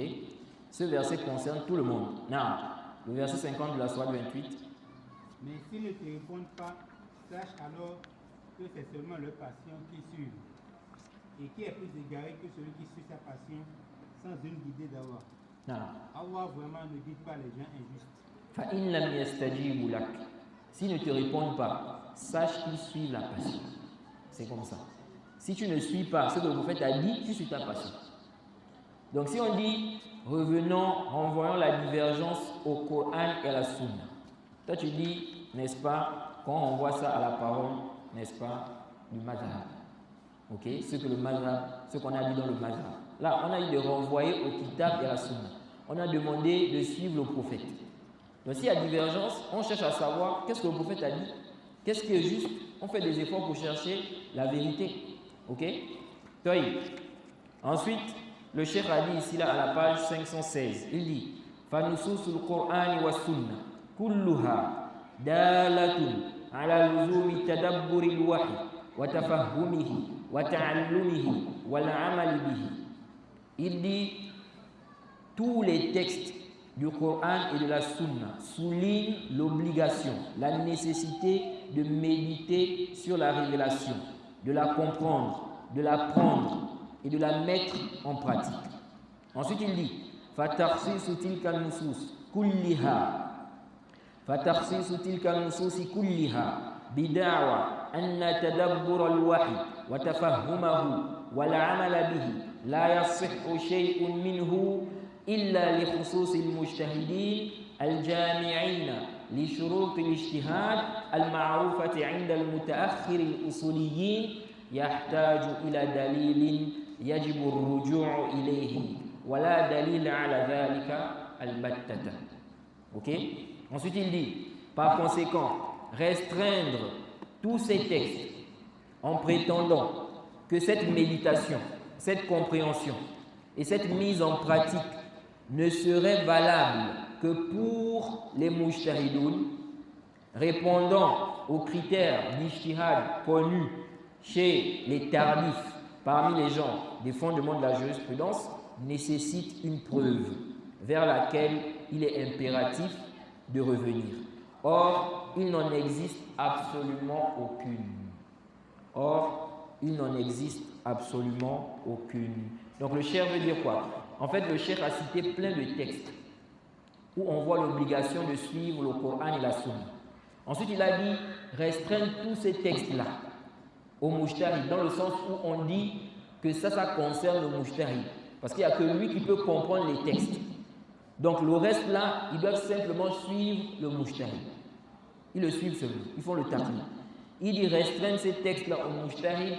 Ce verset concerne tout le monde. Non. Le verset 50 de la sourate 28. Mais s'ils ne te répondent pas, sache alors que c'est seulement leur passion qui suit. Et qui est plus égaré que celui qui suit sa passion sans une guidée d'avoir. Allah vraiment ne guide pas les gens injustes. S'ils ne te répondent pas, sache qu'ils suivent la passion. C'est comme ça. Si tu ne suis pas ce que le prophète a dit, tu suis ta passion. Donc si on dit, renvoyons la divergence au Coran et à la Sunna. Toi tu dis, n'est-ce pas, quand on renvoie ça à la parole, n'est-ce pas, du mazhab. Ok, ce qu'on a dit dans le mazhab. Là, on a dit de renvoyer au kitab et à la Sunna. On a demandé de suivre le prophète. Donc s'il y a divergence, on cherche à savoir qu'est-ce que le prophète a dit, qu'est-ce qui est juste, on fait des efforts pour chercher la vérité. Ok? Ensuite, le cheikh a dit ici là à la page 516, il dit فَنُصُوصُ الْقُرْآنِ وَالسُّنَّةِ كُلُّهَا دَالَةٌ عَلَى لُزُومِ تَدَبُّرِ الْوَحْيِ وَتَفَهُّمِهِ وَتَعَلُّمِهِ وَالْعَمَلِ بِهِ. Il dit tous les textes du Coran et de la Sunna soulignent l'obligation, la nécessité de méditer sur la révélation, de la comprendre, de l'apprendre et de la mettre en pratique. Ensuite il dit فَتَخْصِيصُ تِلْكَ النُّصُوصِ كُلِّهَا بِدَعْوَى أَنَّ تَدَبُّرَ الْوَحْيِ وَتَفَهُّمَهُ وَالْعَمَلَ بِهِ لَا يَصِحُّ شَيْءٌ مِّنْهُ إِلَّا لِخُصُوصِ الْمُجْتَهِدِينَ الْجَامِعِينَ لشروط الاجتهاد المعروفة عند المتأخر الأصوليين يحتاج إلى دليل يجب الرجوع إليه ولا دليل على ذلك البتة. Ok? Ensuite il dit, par conséquent, restreindre tous ces textes en prétendant que cette méditation, cette compréhension et cette mise en pratique ne serait valable que pour les mujtahidoun répondant aux critères d'ijtihad connus chez les tardifs parmi les gens des fondements de la jurisprudence nécessite une preuve vers laquelle il est impératif de revenir. Or, il n'en existe absolument aucune. Donc le cheikh veut dire quoi? En fait, le cheikh a cité plein de textes où on voit l'obligation de suivre le Coran et la Sunna. Ensuite, il a dit restreindre tous ces textes-là au mujtahid, dans le sens où on dit que ça concerne le mujtahid. Parce qu'il n'y a que lui qui peut comprendre les textes. Donc le reste là, ils doivent simplement suivre le mujtahid. Ils le suivent seulement, ils font le taqlid. Il dit restreindre ces textes-là au mujtahid,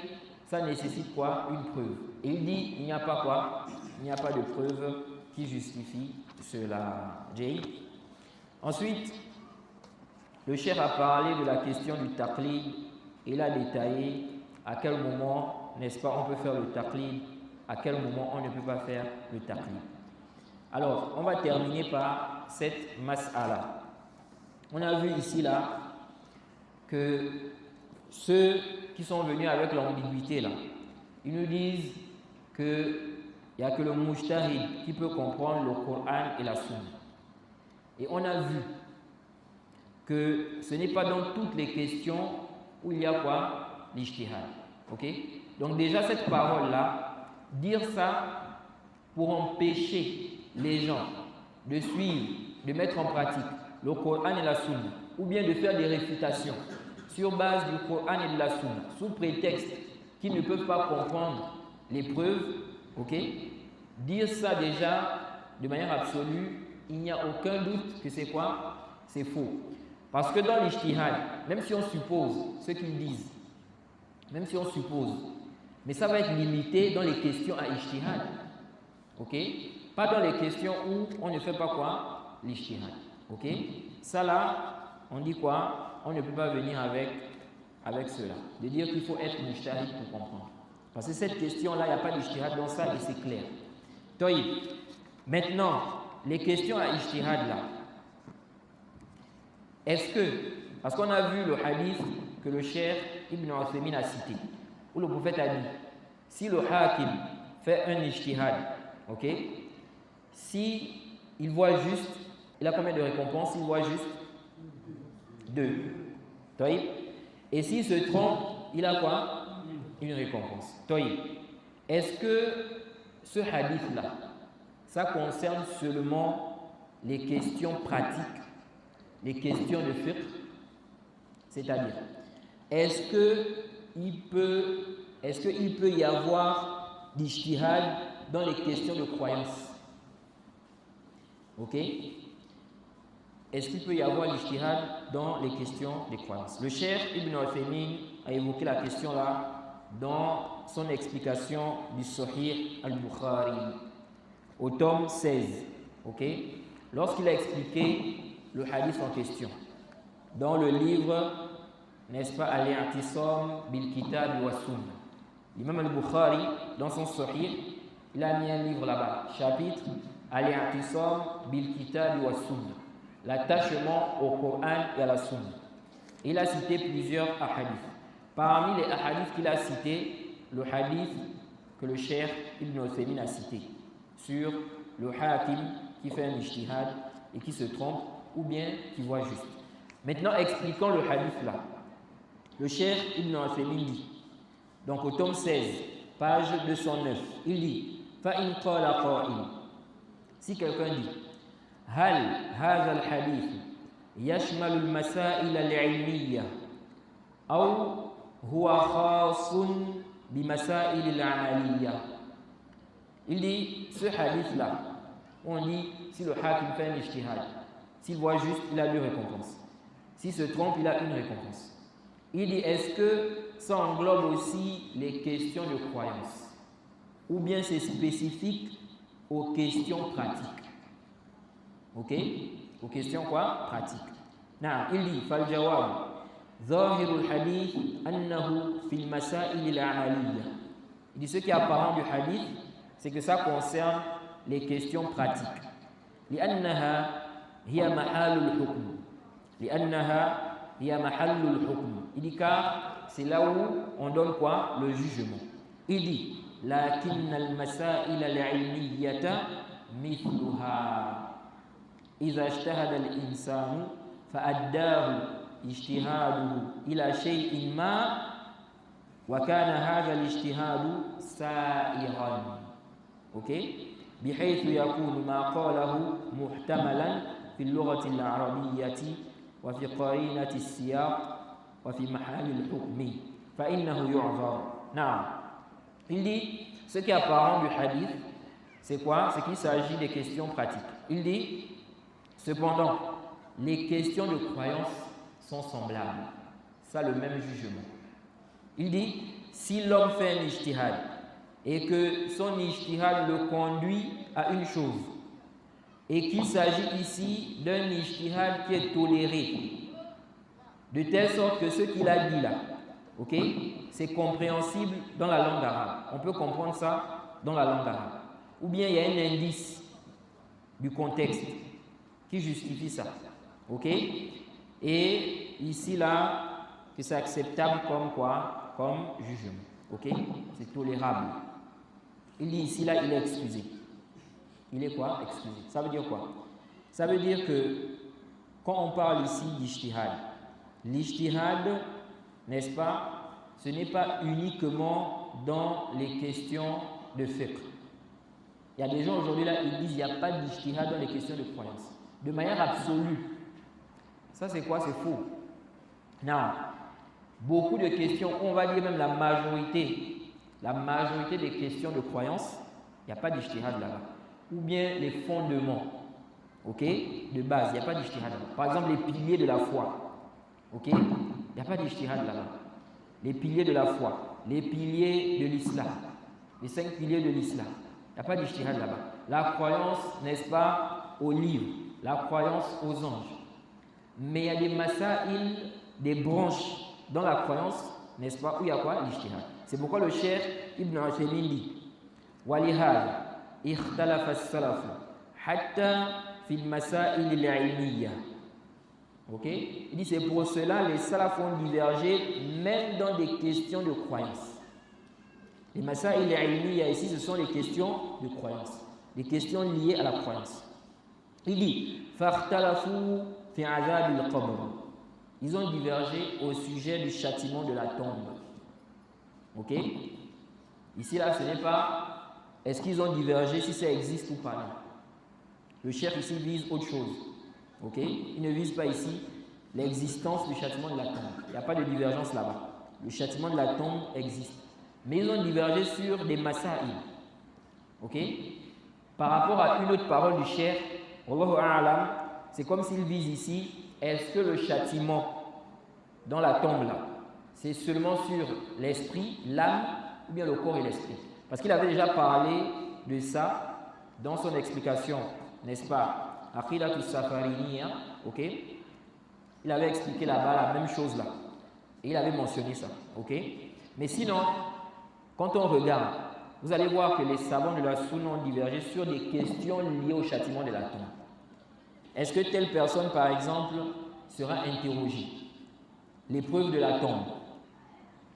ça nécessite quoi? Une preuve. Et il dit il n'y a pas quoi? Il n'y a pas de preuve qui justifie cela. Jay. Ensuite, le cheikh a parlé de la question du taqlid. Il a détaillé à quel moment, n'est-ce pas, on peut faire le taqlid, à quel moment on ne peut pas faire le taqlid. Alors, on va terminer par cette mas'ala. On a vu ici là que ceux qui sont venus avec l'ambiguïté là, ils nous disent qu'il n'y a que le mujtahid qui peut comprendre le Coran et la Sunna. Et on a vu que ce n'est pas dans toutes les questions où il y a quoi? L'ijtihad. Ok? Donc déjà cette parole-là, dire ça pour empêcher les gens de suivre, de mettre en pratique le Coran et la Sunna, ou bien de faire des réfutations sur base du Coran et de la Sunna, sous prétexte qu'ils ne peuvent pas comprendre les preuves, ok? Dire ça déjà de manière absolue, il n'y a aucun doute que c'est quoi? C'est faux. Parce que dans l'ijtihad, même si on suppose ce qu'ils disent, même si on suppose, mais ça va être limité dans les questions à ijtihad, ok? Pas dans les questions où on ne fait pas quoi? L'ijtihad, ok? Ça là, on dit quoi? On ne peut pas venir avec cela. De dire qu'il faut être mujtahid pour comprendre. Parce que cette question-là, il n'y a pas d'ijtihad dans ça et c'est clair. Toïb. Maintenant, les questions à ijtihad là, est-ce que, parce qu'on a vu le hadith que le cheikh Ibn Uthaymin a cité, où le prophète a dit, si le hakim fait un ijtihad, ok, si il voit juste, il a combien de récompenses? Il voit juste 2. Toïb. Et s'il se trompe, il a quoi? Une récompense. Toïb. Est-ce que ce hadith-là, ça concerne seulement les questions pratiques, les questions de fiqh? C'est-à-dire, est-ce qu'il peut y avoir d'ijtihad dans les questions de croyance? Ok? Est-ce qu'il peut y avoir l'ijtihad dans les questions des croyances? Le cheikh Ibn Uthaymin a évoqué la question là dans son explication du Sahih al-Bukhari au tome 16. Ok? Lorsqu'il a expliqué le hadith en question dans le livre, n'est-ce pas, Al-I'tisam bil-Kitab wa Sunnah. L'imam al-Bukhari, dans son Sahih, il a mis un livre là-bas, chapitre Al-I'tisam bil-Kitab wa Sunnah, l'attachement au Coran et à la Sunna. Il a cité plusieurs hadiths. Parmi les hadiths qu'il a cités, le hadith que le cheikh Ibn Uthaymin a cité sur le hakim qui fait un ijtihad et qui se trompe ou bien qui voit juste. Maintenant, expliquons le hadith là. Le cheikh Ibn Uthaymin dit, donc au tome 16, page 209, il dit فَإِنْ قَالَ قَائِلٌ, si quelqu'un dit هل هذا الحديث يشمل المسائل العلمية أو هو خاص بمسائل العملية. Il dit, ce hadith-là, on dit, si le hakim fait un ijtihad, s'il voit juste, il a 2 récompenses. S'il se trompe, il a 1 récompense. Il dit, est-ce que ça englobe aussi les questions de croyance? Ou bien c'est spécifique aux questions pratiques? Ok? Aux questions quoi? Pratiques. Non, il dit, فالجواب ظاهر الحديث أنه في المسائل العملية. Il dit, ce qui est apparent du hadith, c'est que ça concerne les questions pratiques. لأنها هي محل الحكم. لأنها hiya mahallul hukm. Il dit car c'est là où on donne quoi? Le jugement. Il dit lakin al-masail al-ilmiyyata mithluha idha ijtahada al-insanu fa'addahu ijtihaduhu ila shay'in ma wa kana hadha al-ijtihadu sa'iran. OK? بحيث يكون ما قاله محتملا في اللغة العربية وفي قرينة السياق وفي محل الحكم فإنه يعذر. نعم. Il dit, ce qui est apparent du hadith, c'est quoi? C'est qu'il s'agit des questions pratiques. Il dit, cependant, les questions de croyance sont semblables. Ça, le même jugement. Il dit, si l'homme fait un ijtihad et que son ijtihad le conduit à une chose et qu'il s'agit ici d'un ijtihad qui est toléré, de telle sorte que ce qu'il a dit là, ok, c'est compréhensible dans la langue arabe. On peut comprendre ça dans la langue arabe. Ou bien il y a un indice du contexte qui justifie ça. Ok? Et ici là, que c'est acceptable comme quoi? Comme jugement. Ok? C'est tolérable. Il dit ici là, il est excusé. Il est quoi? Excusé. Ça veut dire quoi? Ça veut dire que quand on parle ici d'ijtihad, l'ijtihad, n'est-ce pas, ce n'est pas uniquement dans les questions de fiqh. Il y a des gens aujourd'hui là, ils disent qu'il n'y a pas d'ijtihad dans les questions de croyance. De manière absolue. Ça c'est quoi? C'est faux. Non. Beaucoup de questions, on va dire même la majorité des questions de croyance, il n'y a pas d'ijtihad là-bas. Ou bien les fondements, ok, de base, il n'y a pas d'ijtihad là-bas. Par exemple, les piliers de la foi, ok, il n'y a pas d'ijtihad là-bas. Les piliers de la foi, les piliers de l'islam, les 5 piliers de l'islam, il n'y a pas d'ijtihad là-bas. La croyance, n'est-ce pas, aux livres, la croyance aux anges. Mais il y a des masaïl, des branches dans la croyance, n'est-ce pas, où il y a quoi? L'ijtihad. C'est pourquoi le cheikh Ibn Uthaymin dit وَلِهَذَا اختلف السلف حتى في المسائل العلمية. Ok? Il dit c'est pour cela les salafs ont divergé même dans des questions de croyance. Les masail al-ilmiya ici ce sont les questions de croyance, les questions liées à la croyance. Il dit فاختلفوا في عذاب القبر. Ils ont divergé au sujet du châtiment de la tombe. Ok? Ici là ce n'est pas est-ce qu'ils ont divergé si ça existe ou pas. Non. Le cheikh ici vise autre chose. Ok? Il ne vise pas ici l'existence du châtiment de la tombe. Il n'y a pas de divergence là-bas. Le châtiment de la tombe existe. Mais ils ont divergé sur des masaïl. Ok? Par rapport à une autre parole du cheikh, Wallahu a'lam, c'est comme s'il vise ici, est-ce que le châtiment dans la tombe là, c'est seulement sur l'esprit, l'âme, ou bien le corps et l'esprit? Parce qu'il avait déjà parlé de ça dans son explication, n'est-ce pas? Aqidatus Safariniyya, ok? Il avait expliqué là-bas la même chose là. Et il avait mentionné ça, ok? Mais sinon, quand on regarde, vous allez voir que les savants de la Sunna ont divergé sur des questions liées au châtiment de la tombe. Est-ce que telle personne, par exemple, sera interrogée? L'épreuve de la tombe.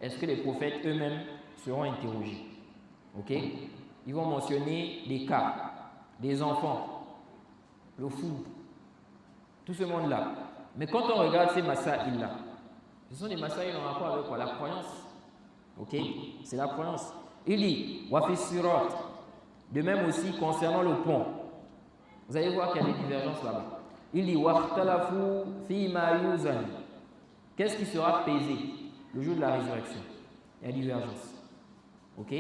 Est-ce que les prophètes eux-mêmes seront interrogés? Ok? Ils vont mentionner des cas, des enfants, le fou, tout ce monde-là. Mais quand on regarde ces masaïl-là, ce sont des masaïl en rapport avec quoi? La croyance. Ok? C'est la croyance. Il dit, Wafi Sirat, de même aussi concernant le pont. Vous allez voir qu'il y a des divergences là-bas. Il dit, Wahtalafu fi ma yuzan. Qu'est-ce qui sera pesé le jour de la résurrection? Il y a divergence. Ok?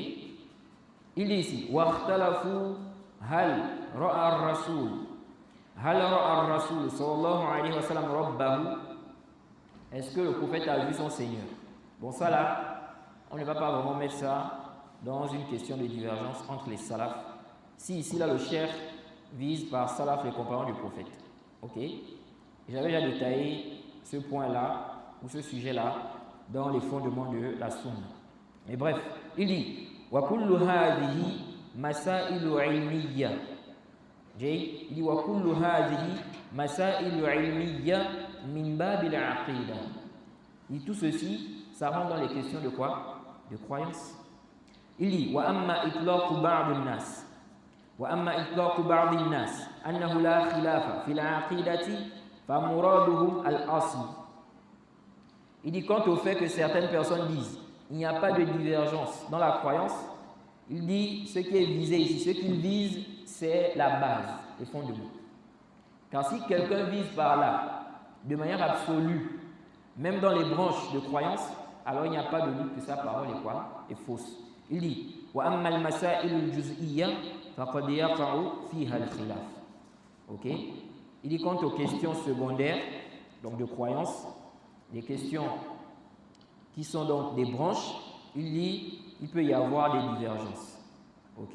Il dit ici, Wahtalafu hal ra'a ar-rasul. Hal ra'a ar-rasul sallallahu alayhi wa sallam rabbahu. Est-ce que le prophète a vu son Seigneur? Bon, ça là, on ne va pas vraiment mettre ça dans une question de divergence entre les salafs. Si ici là le cheikh vise par salaf les compagnons du prophète. Ok? J'avais déjà détaillé ce point-là ou ce sujet-là dans les fondements de la sunna. Mais bref, il dit wa kullu hadhihi masailu ilmiyya. Il dit wa kullu hadhihi masail ilmiyya min bab al-aqida. Et tout ceci, ça rentre dans les questions de quoi? De croyance. Il dit wa amma itlaqu ba'd an-nas wa amma itlaqu ba'd an-nas annahu la khilafa fi al-aqidati fa muraduhum al-asl. Il dit quant au fait que certaines personnes disent il n'y a pas de divergence dans la croyance, il dit ce qui est visé ici, ce qu'il vise, c'est la base, les fondements. Car si quelqu'un vise par là, de manière absolue, même dans les branches de croyance, alors il n'y a pas de doute que sa parole est quoi? Est fausse. Il dit wa amma al-masail al-juz'iyya faqad yaqa'u fiha al-khilaf. OK? Il dit quant aux questions secondaires, donc de croyance, les questions qui sont donc des branches, il dit il peut y avoir des divergences. OK?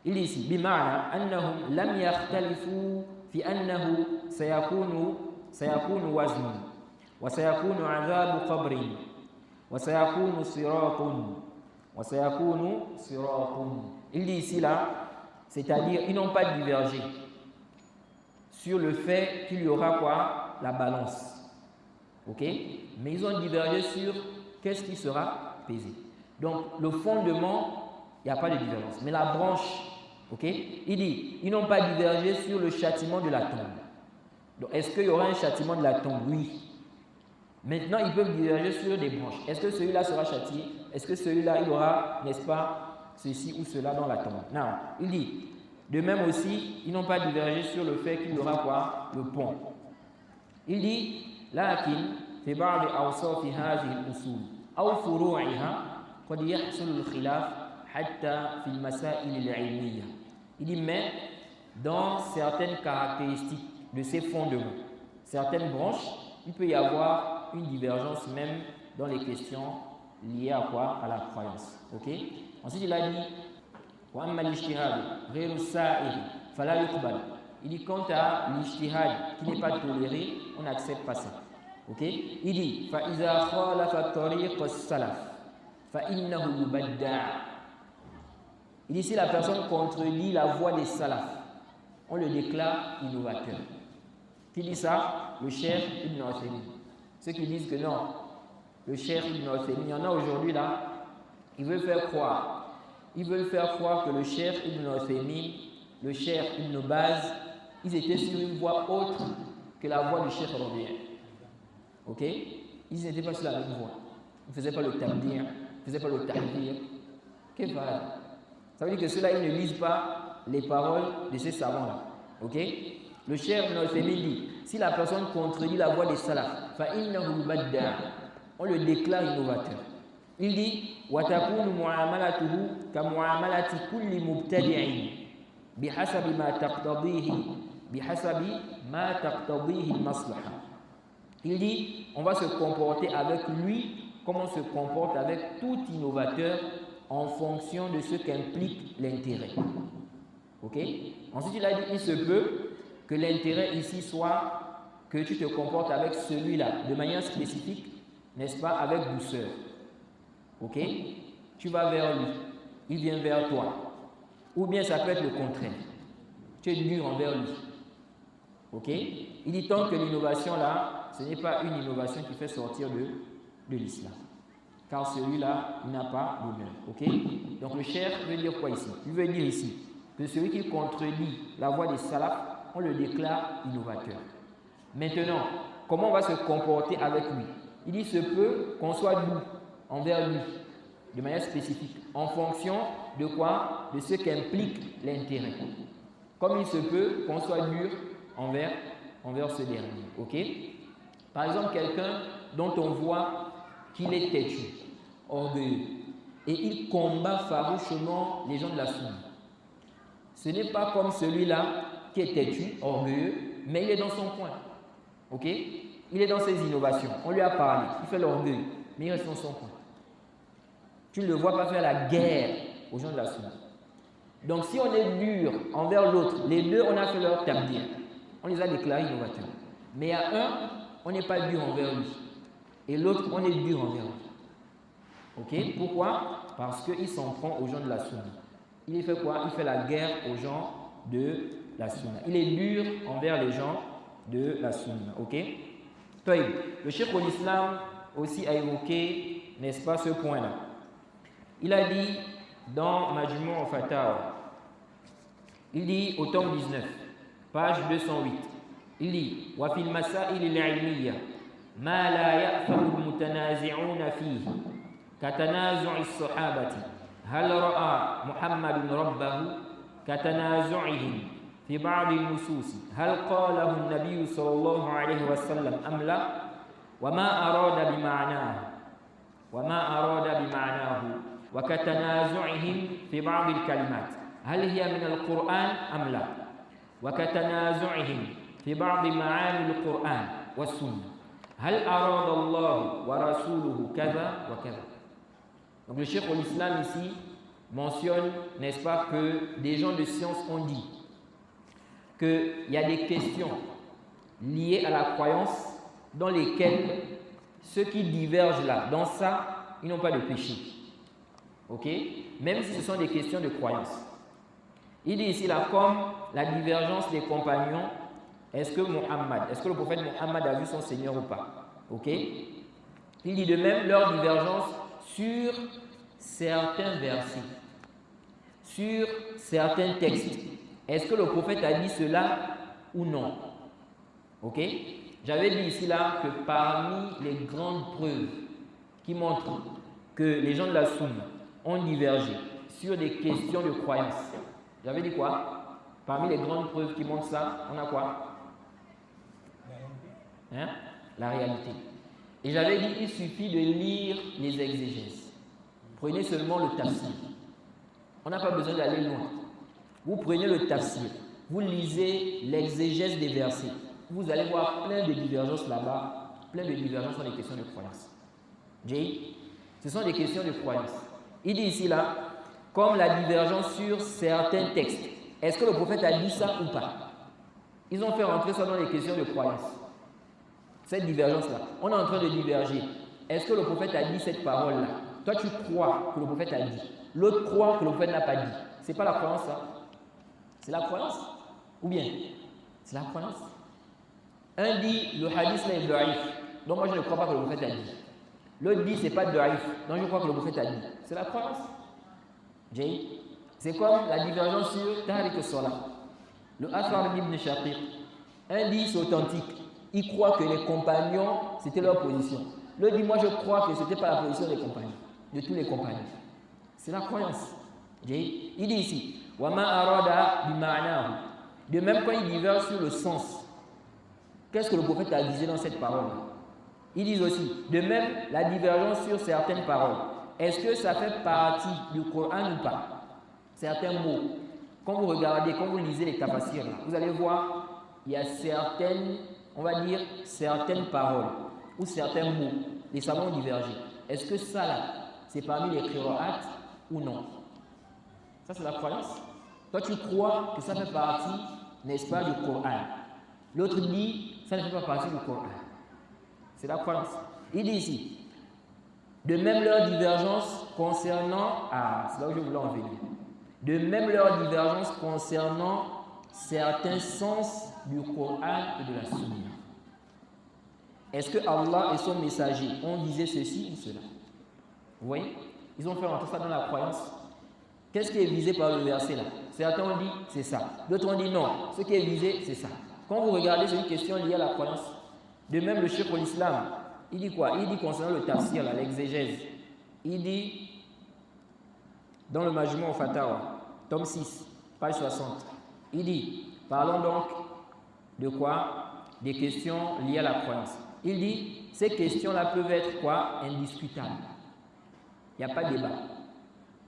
Il dit ici bima'na annahum lam yakhtalifu fi annahu sayakunu waznun wa sayakunu 'adhabu qabrin wa sayakunu siratun wa sayakunu siratun. Il dit ici là, c'est-à-dire ils n'ont pas divergé sur le fait qu'il y aura quoi? La balance. OK? Mais ils ont divergé sur qu'est-ce qui sera pesé. Donc le fondement, il n'y a pas de divergence. Mais la branche, OK? Il dit, ils n'ont pas divergé sur le châtiment de la tombe. Donc est-ce qu'il y aura un châtiment de la tombe? Oui. Maintenant, ils peuvent diverger sur des branches. Est-ce que celui-là sera châtié? Est-ce que celui-là, il aura, n'est-ce pas, ceci ou cela dans la tombe? Non. Il dit, de même aussi, ils n'ont pas divergé sur le fait qu'il y aura quoi? Le pont. Il dit, لكن في بعض أوصاف هذه الأصول أو فروعها قد يحصل الخلاف حتى في المسائل العلمية. Il dit mais dans certaines caractéristiques de ces fondements, certaines branches, il peut y avoir une divergence même dans les questions liées à quoi? À la croyance. OK? Ensuite il a dit وأما الاجتهاد غير السائغ فلا يقبل. Il dit quant à l'ijtihad qui n'est pas toléré, on n'accepte pas ça. OK? Il dit فإذا خالف طريق السلف فإنه يبدع. Il dit si la personne contredit la voie des salafs, on le déclare innovateur. Qui dit ça? Le Cheikh Ibn Uthaymin. Ceux qui disent que non, le Cheikh Ibn Uthaymin, il y en a aujourd'hui là, ils veulent faire croire que le Cheikh Ibn Uthaymin, le Cheikh Ibn Baz, ils étaient sur une voie autre que la voie du Cheikh Rabi'. OK? Ils n'étaient pas sur la même voie. Ils ne faisaient pas le tabdir, ils ne faisaient pas le tahdir. Qu'est-ce que ça veut dire que ceux-là, ils ne lisent pas les paroles de ces savants-là. OK? Le Cheikh Ibn Uthaymin dit, si la personne contredit la voie des salafs, فَإِنَّهُ بَدَّعَ, on le déclare innovateur. Il dit, وَتَكُونُ مُعَامَلَتُهُ كَمُعَامَلَةِ كُلِّ مُبْتَدِعٍ بِحَسَبِ مَا تَقْتَضِيهِ الْمَصْلَحَةِ. Il dit, on va se comporter avec lui comme on se comporte avec tout innovateur en fonction de ce qu'implique l'intérêt. OK? Ensuite, il a dit, il se peut que l'intérêt ici soit que tu te comportes avec celui-là de manière spécifique, n'est-ce pas, avec douceur. OK? Tu vas vers lui, il vient vers toi. Ou bien ça peut être le contraire. Tu es dur envers lui. OK? Il dit tant que l'innovation là, ce n'est pas une innovation qui fait sortir de l'islam. Car celui-là, il n'a pas d'honneur. OK? Donc le cheikh veut dire quoi ici? Il veut dire ici que celui qui contredit la voie des salafs, on le déclare innovateur. Maintenant, comment on va se comporter avec lui? Il dit se peut qu'on soit doux envers lui, de manière spécifique, en fonction de quoi? De ce qu'implique l'intérêt. Comme il se peut qu'on soit dur envers ce dernier. OK? Par exemple, quelqu'un dont on voit qu'il est têtu, orgueilleux, et il combat farouchement les gens de la sunna. Ce n'est pas comme celui-là qui est têtu, orgueilleux, mais il est dans son coin. OK? Il est dans ses innovations. On lui a parlé, il fait l'orgueil, mais il reste dans son coin. Tu ne le vois pas faire la guerre aux gens de la sunna. Donc si on est dur envers l'autre, les deux, on a fait leur tabdir. On les a déclarés innovateurs. Mais à un, on n'est pas dur envers lui. Et l'autre, on est dur envers lui. OK? Pourquoi? Parce qu'il s'en prend aux gens de la sunna. Il fait quoi? Il fait la guerre aux gens de la sunna. Il est dur envers les gens de la sunna. Ok? Le Cheikh al-Islam aussi a évoqué, n'est-ce pas, ce point-là. Il a dit dans Majmu' al-Fatawa, il dit au tome 19, page 208, il dit wa fil masail al-ilmiyya ma la ya'famu al-mutanazi'una fihi katanazu'i as-sahabati hal ra'a Muhammadun rabbahu katanazu'ihim في بعض النصوص هل قاله النبي صلى الله عليه وسلم أم لا وما أراد بمعناه وكتنازعهم في بعض الكلمات هل هي من القرآن أم لا وكتنازعهم في بعض معاني القرآن والسنة هل أراد الله ورسوله كذا وكذا. Donc le Cheikh al-Islam ici mentionne, n'est-ce pas, que des gens de science ont dit qu'il y a des questions liées à la croyance dans lesquelles ceux qui divergent là, dans ça, ils n'ont pas de péché. Ok? Même si ce sont des questions de croyance. Il dit ici là, comme la divergence des compagnons, est-ce que le prophète Mohammed a vu son Seigneur ou pas? Ok? Il dit de même leur divergence sur certains versets, sur certains textes. Est-ce que le prophète a dit cela ou non? Ok? J'avais dit ici là que parmi les grandes preuves qui montrent que les gens de la Sunna ont divergé sur des questions de croyance, j'avais dit quoi? Parmi les grandes preuves qui montrent ça, on a quoi? Hein? La réalité. Et j'avais dit il suffit de lire les exégèses. Prenez seulement le tafsir. On n'a pas besoin d'aller loin. Vous prenez le tafsir, vous lisez l'exégèse des versets, vous allez voir plein de divergences là-bas, plein de divergences sur les questions de croyance. Ce sont des questions de croyance. Il dit ici là, comme la divergence sur certains textes. Est-ce que le prophète a dit ça ou pas? Ils ont fait rentrer ça dans les questions de croyance. Cette divergence-là, on est en train de diverger. Est-ce que le prophète a dit cette parole-là? Toi, tu crois que le prophète a dit. L'autre croit que le prophète n'a pas dit. C'est pas la croyance, ça? C'est la croyance? Ou bien? C'est la croyance? Un dit le hadith là est da'if, donc moi je ne crois pas que le prophète a dit. L'autre dit c'est pas da'if, donc je crois que le prophète a dit. C'est la croyance? C'est comme la divergence sur Tariq al-Salah. Le Athar ibn Shaqiq. Un dit c'est authentique, il croit que les compagnons c'était leur position. L'autre dit moi je crois que c'était pas la position des compagnons, de tous les compagnons. C'est la croyance. Il dit ici وَمَا أَرَادَ بِمَعْنَاهُ. De même quand il diverge sur le sens, qu'est-ce que le prophète a dit dans cette parole? Ils disent aussi, de même la divergence sur certaines paroles. Est-ce que ça fait partie du Coran ou pas? Certains mots. Quand vous regardez, quand vous lisez les tafassirs, vous allez voir, il y a certaines, on va dire, certaines paroles ou certains mots. Les savants ont divergé. Est-ce que ça là, c'est parmi les qira'at ou non? Ça, c'est la croyance. Toi, tu crois que ça fait partie, n'est-ce pas, du Coran. L'autre dit, ça ne fait pas partie du Coran. C'est la croyance. Il dit ici, de même leur divergence concernant, c'est là où je voulais en venir. De même leur divergence concernant certains sens du Coran et de la Sunna. Est-ce que Allah et son messager ont disé ceci ou cela? Vous voyez? Ils ont fait rentrer ça dans la croyance. Qu'est-ce qui est visé par le verset là? Certains ont dit c'est ça. D'autres ont dit non. Ce qui est visé, c'est ça. Quand vous regardez, c'est une question liée à la croyance. De même, le Cheikh al-Islam, il dit quoi? Il dit concernant le tafsir, l'exégèse. Il dit dans le Majmu' al-Fatawa, tome 6, page 60. Il dit, parlons donc de quoi? Des questions liées à la croyance. Il dit, ces questions-là peuvent être quoi? Indiscutables. Il n'y a pas de débat.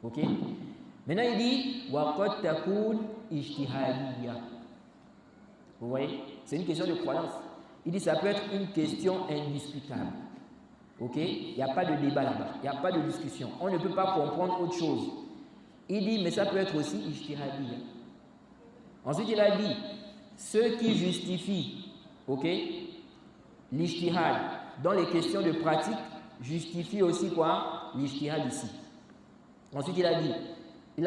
Ok? Maintenant, il dit وَقَدْ تَكُونْ اجْتِهَادِيَّةً. Vous voyez? C'est une question de croyance. Il dit ça peut être une question indiscutable. Ok? Il n'y a pas de débat là-bas. Il n'y a pas de discussion. On ne peut pas comprendre autre chose. Il dit, mais ça peut être aussi ijtihadiyya. Ensuite, il a dit, ceux qui justifient, ok, l'ijtihad dans les questions de pratique justifient aussi quoi? L'ijtihad ici. Ensuite, il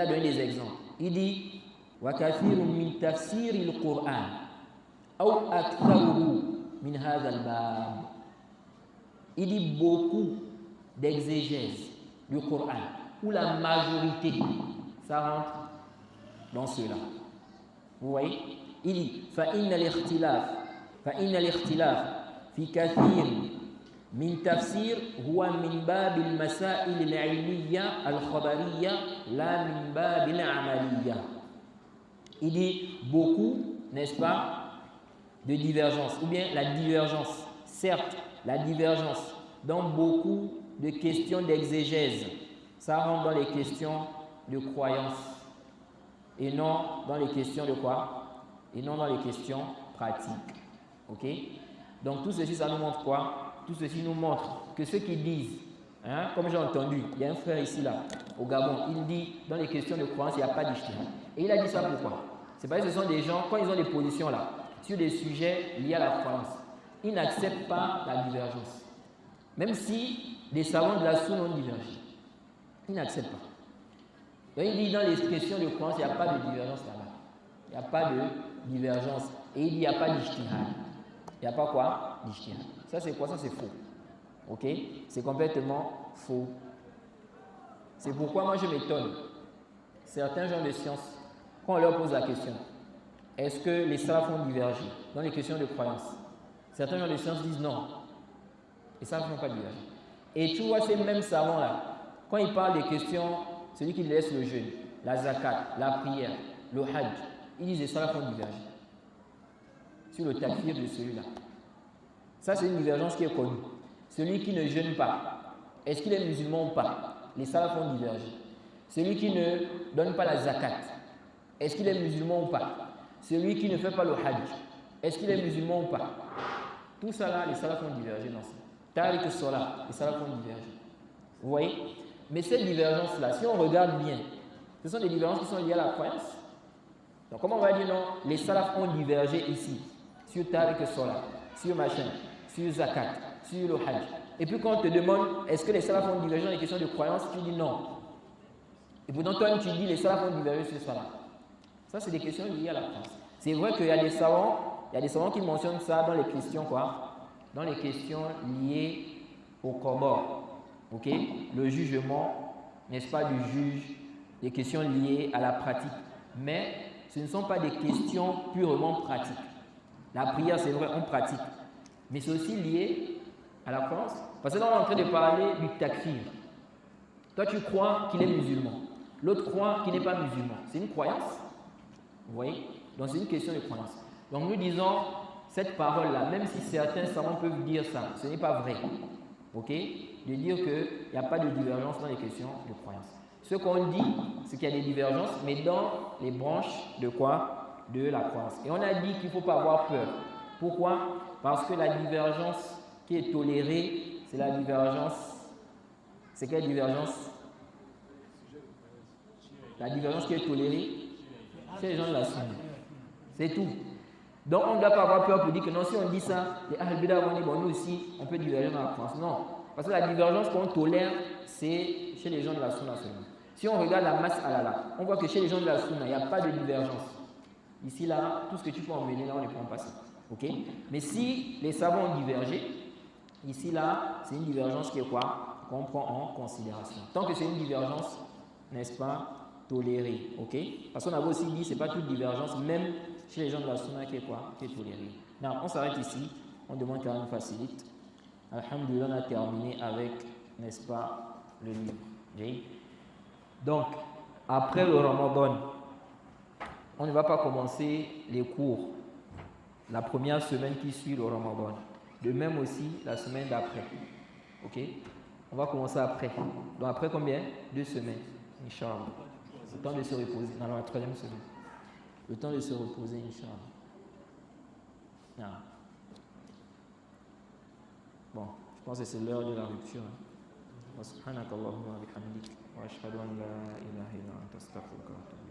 a donné des exemples. Il dit, وكثير من تفسير القرآن أو أكثره من هذا الباب. Il dit beaucoup d'exégèse du Coran, où la majorité, ça rentre dans cela. Vous voyez? Il dit فإن الاختلاف في كثير من تفسير هو من باب المسائل العلمية الخبرية لا من باب العملية. Il dit beaucoup, n'est-ce pas, de divergence, ou bien la divergence, certes, la divergence dans beaucoup de questions d'exégèse, ça rentre dans les questions de croyance et non dans les questions de quoi? Et non dans les questions pratiques. Ok? Donc tout ceci, ça nous montre quoi? Tout ceci nous montre que ceux qui disent, hein, comme j'ai entendu, il y a un frère ici là, au Gabon, il dit dans les questions de croyance, il n'y a pas d'ijtihad. Et il a dit ça pourquoi? C'est parce que ce sont des gens, quand ils ont des positions là, sur des sujets liés à la croyance, ils n'acceptent pas la divergence. Même si les savants de la Sunna ont divergé, ils n'acceptent pas. Donc il dit dans les questions de croyance, il n'y a pas de divergence là-bas. Il n'y a pas de divergence. Et il dit il n'y a pas d'ijtihad. Il n'y a pas quoi? D'ijtihad. Ça c'est quoi? Ça c'est faux. Ok? C'est complètement faux. C'est pourquoi moi je m'étonne. Certains gens de science, quand on leur pose la question, est-ce que les salafs ont divergé dans les questions de croyance? Certains gens de science disent non. Les salafs n'ont pas divergé. Et tu vois ces mêmes savants-là, quand ils parlent des questions, celui qui laisse le jeûne, la zakat, la prière, le hajj, ils disent les salafs ont divergé sur le takfir de celui-là. Ça, c'est une divergence qui est connue. Celui qui ne jeûne pas, est-ce qu'il est musulman ou pas? Les salafs ont divergé. Celui qui ne donne pas la zakat, est-ce qu'il est musulman ou pas? Celui qui ne fait pas le hajj, est-ce qu'il est musulman ou pas? Tout ça là, les salafs ont divergé dans ça. Tariq as-salat, les salafs ont divergé. Vous voyez? Mais cette divergence-là, si on regarde bien, ce sont des divergences qui sont liées à la croyance. Donc comment on va dire non? Les salafs ont divergé ici, sur Tariq as-salat, sur machin, sur zakat, sur le hajj. Et puis quand on te demande, est-ce que les salafs ont divergé dans les questions de croyance, tu dis non. Et pourtant toi tu dis les salafs ont divergé sur ça là. Ça c'est des questions liées à la croyance. C'est vrai qu'il y a des savants qui mentionnent ça dans les questions quoi? Dans les questions liées au qada, ok? Le jugement, n'est-ce pas, du juge, des questions liées à la pratique. Mais ce ne sont pas des questions purement pratiques. La prière, c'est vrai, on pratique. Mais c'est aussi lié à la croyance. Parce que là, on est en train de parler du takfir. Toi, tu crois qu'il est musulman. L'autre croit qu'il n'est pas musulman. C'est une croyance. Vous voyez? Donc, c'est une question de croyance. Donc, nous disons cette parole-là, même si certains savants peuvent dire ça, ce n'est pas vrai. Ok? De dire qu'il n'y a pas de divergence dans les questions de croyance. Ce qu'on dit, c'est qu'il y a des divergences, mais dans les branches de quoi? De la croyance. Et on a dit qu'il ne faut pas avoir peur. Pourquoi? Parce que la divergence qui est tolérée, c'est la divergence. C'est quelle divergence? La divergence qui est tolérée, c'est les gens de la Sunna. C'est tout. Donc on ne doit pas avoir peur pour dire que non, si on dit ça, les Ahl Bida vont dire bon, nous aussi, on peut diverger dans la croyance. Non. Parce que la divergence qu'on tolère, c'est chez les gens de la Sunna seulement. Si on regarde la masse alala, on voit que chez les gens de la Sunna, il n'y a pas de divergence. Ici, là, tout ce que tu peux emmener, là, on ne prend pas ça. Ok? Mais si les savants ont divergé, ici, là, c'est une divergence qui est quoi? Qu'on prend en considération. Tant que c'est une divergence, n'est-ce pas, tolérée. Ok? Parce qu'on avait aussi dit, ce n'est pas toute divergence, même chez les gens de la Sunna qui est quoi? Qui est tolérée. Non, on s'arrête ici. On demande qu'elle nous facilite. Alhamdulillah, on a terminé avec, n'est-ce pas, le livre. Okay? Donc, après le Ramadan, on ne va pas commencer les cours la première semaine qui suit le Ramadan. De même aussi la semaine d'après. Ok? On va commencer après. Donc après combien? 2 semaines. Inch'Allah. Le temps de se reposer. Dans la 3e semaine. Le temps de se reposer, Inch'Allah. Ah. Bon, je pense que c'est l'heure de la rupture. Subhanakallahumma wa bihamdik wa ashhadu an la ilaha illa anta astaghfiruka wa atubu.